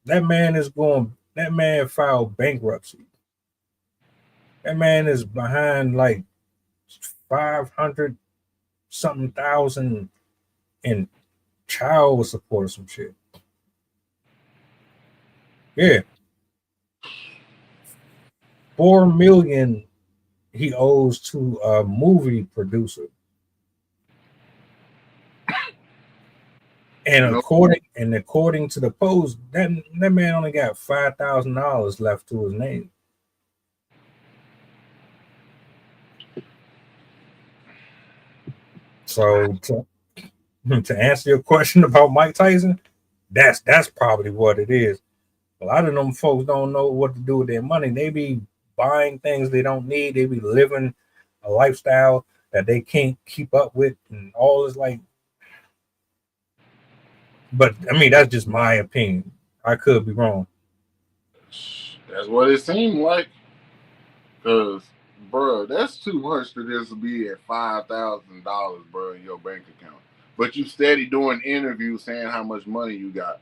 That man filed bankruptcy. That man is behind like 500 something thousand in child support or some shit. Yeah. 4 million he owes to a movie producer. And You know, according to the Post, that man only got $5,000 left to his name. So to answer your question about Mike Tyson, that's probably what it is. A lot of them folks don't know what to do with their money. They be buying things they don't need. They be living a lifestyle that they can't keep up with, and all is like. But I mean, that's just my opinion. I could be wrong. that's what it seemed like. Cause, bro, that's too much to just be at $5,000, bro, in your bank account. But you steady doing interviews saying how much money you got.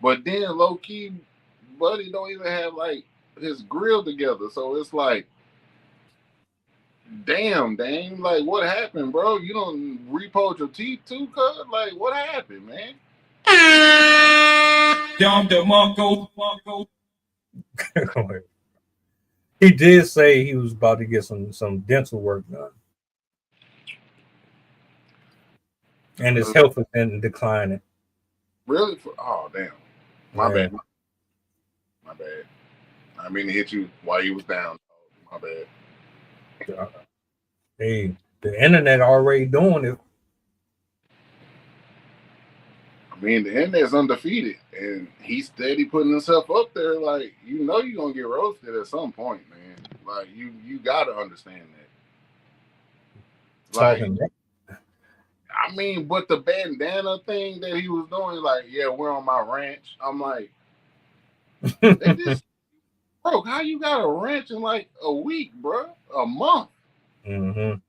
But then low key, buddy don't even have like his grill together. So it's like, damn, Dame, like what happened, bro? You don't repoed your teeth too, cuz? Like what happened, man? He did say he was about to get some dental work done, and his health is in declining. Really? Oh damn. My Yeah. bad. My bad. I mean to hit you while you was down. My bad. Hey, the internet already doing it. I mean, the internet's undefeated, and he's steady putting himself up there. Like, you know, you're gonna get roasted at some point, man. Like, you gotta understand that. Like, Talking. I mean, but the bandana thing that he was doing, like, yeah, we're on my ranch. I'm like, they just, bro, how you got a ranch in like a week, bro, a month? Mm-hmm.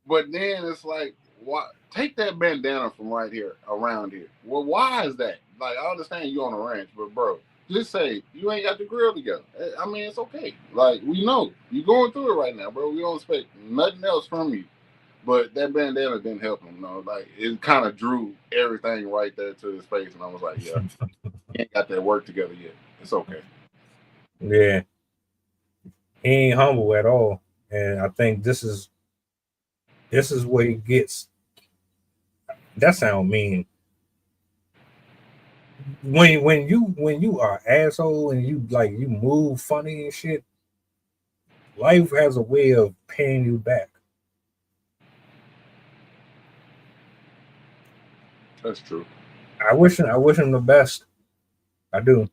But then it's like, why take that bandana from right here around here? Well, why is that? Like, I understand you on a ranch, but bro, just say you ain't got the grill together. I mean, it's okay. Like, we know you're going through it right now, bro. We don't expect nothing else from you. But that bandana didn't help him. No, like it kind of drew everything right there to his face, and I was like, yeah, he ain't got that work together yet. It's okay. Yeah, he ain't humble at all, and I think this is where he gets. That sound mean. When you are an asshole and you move funny and shit, life has a way of paying you back. That's true. I wish him the best. I do.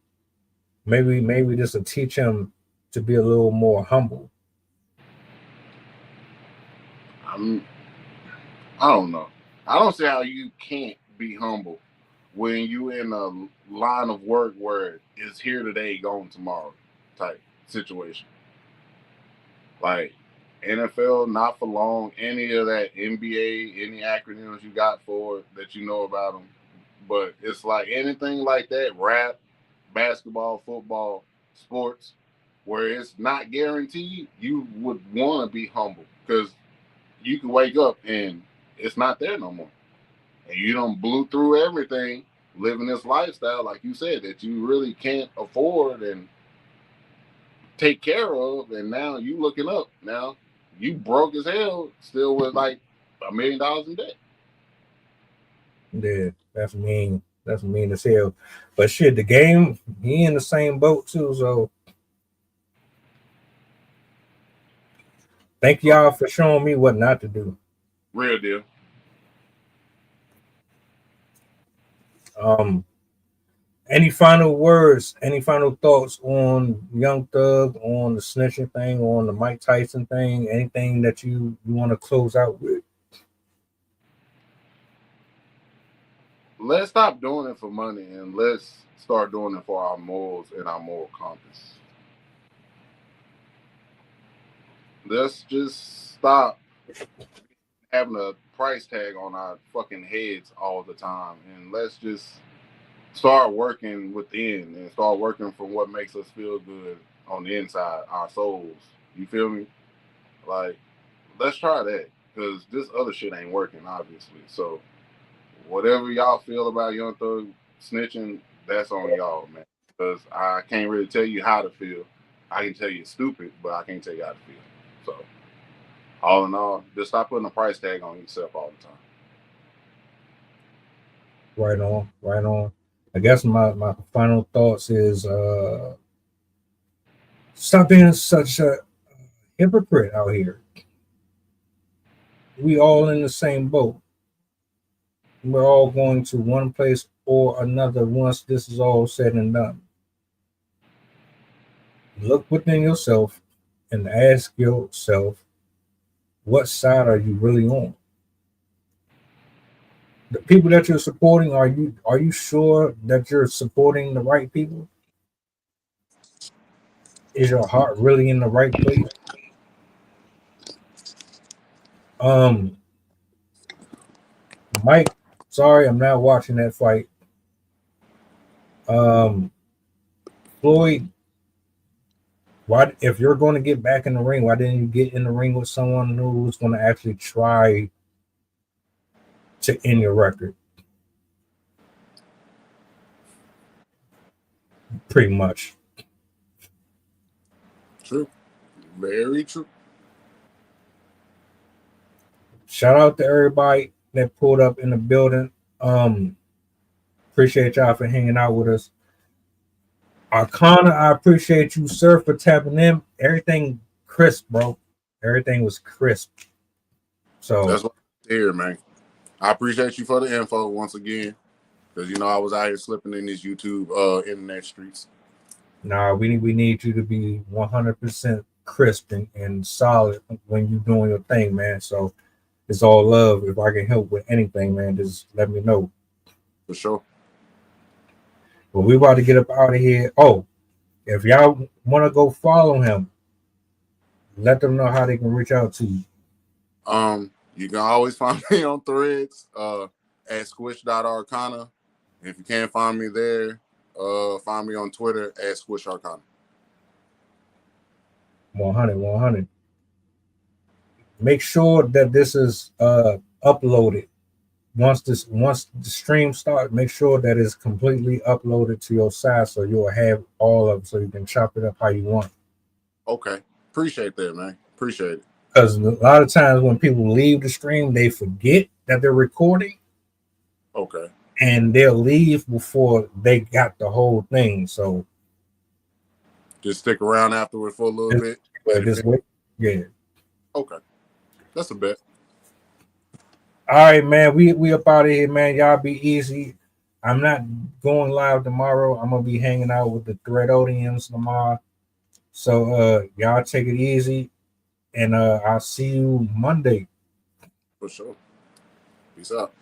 Maybe this will teach him to be a little more humble. I don't know. I don't see how you can't be humble when you in a line of work where it's here today, gone tomorrow type situation. Like NFL, not for long. Any of that NBA, any acronyms you got for it that you know about them. But it's like anything like that, rap, basketball, football, sports, where it's not guaranteed, you would want to be humble because you can wake up and it's not there no more. And you don't blew through everything living this lifestyle, like you said, that you really can't afford and take care of. And now you looking up. Now you broke as hell, still with like $1 million in debt. Yeah, that's mean. That's mean as hell. But shit, the game, he in the same boat too. So thank y'all for showing me what not to do. Real deal. Any final words? Any final thoughts on Young Thug, on the snitching thing, on the Mike Tyson thing? Anything that you want to close out with? Let's stop doing it for money and let's start doing it for our morals and our moral compass. Let's just stop having a price tag on our fucking heads all the time, and let's just start working within and start working from what makes us feel good on the inside, our souls. You feel me? Like, let's try that, because this other shit ain't working, obviously. So whatever y'all feel about Young Thug snitching, that's on y'all, man. Because I can't really tell you how to feel. I can tell you it's stupid, but I can't tell you how to feel. So all in all, just stop putting a price tag on yourself all the time. Right on, right on. I guess my final thoughts is stop being such a hypocrite out here. We all in the same boat. We're all going to one place or another once this is all said and done. Look within yourself and ask yourself, what side are you really on? The people that you're supporting, are you sure that you're supporting the right people? Is your heart really in the right place? Mike, sorry, I'm not watching that fight. Floyd, why, if you're going to get back in the ring, why didn't you get in the ring with someone who was going to actually try to end your record? Pretty much. True. Very true. Shout out to everybody that pulled up in the building. Appreciate y'all for hanging out with us. Arcana, I appreciate you, sir, for tapping in. Everything crisp, bro. Everything was crisp. So that's what I hear, man. I appreciate you for the info once again, because I was out here slipping in these YouTube internet streets. Nah, we need you to be 100% crisp and solid when you're doing your thing, man. So it's all love. If I can help with anything, man, just let me know. For sure. But we about to get up out of here. Oh, if y'all want to go follow him, let them know how they can reach out to you. You can always find me on Threads at squish.arcana. If you can't find me there, find me on Twitter at squisharcana. 100. Make sure that this is uploaded. Once the stream starts, make sure that it's completely uploaded to your side, so you'll have all of it, so you can chop it up how you want. Okay, appreciate that, man. Appreciate it. Because a lot of times when people leave the stream, they forget that they're recording. Okay. And they'll leave before they got the whole thing. So just stick around afterward for a little bit. Yeah. Okay. That's a bet. All right, man. We up out of here, man. Y'all be easy. I'm not going live tomorrow. I'm gonna be hanging out with the Thread audience tomorrow. So y'all take it easy. And I'll see you Monday. For sure. Peace out.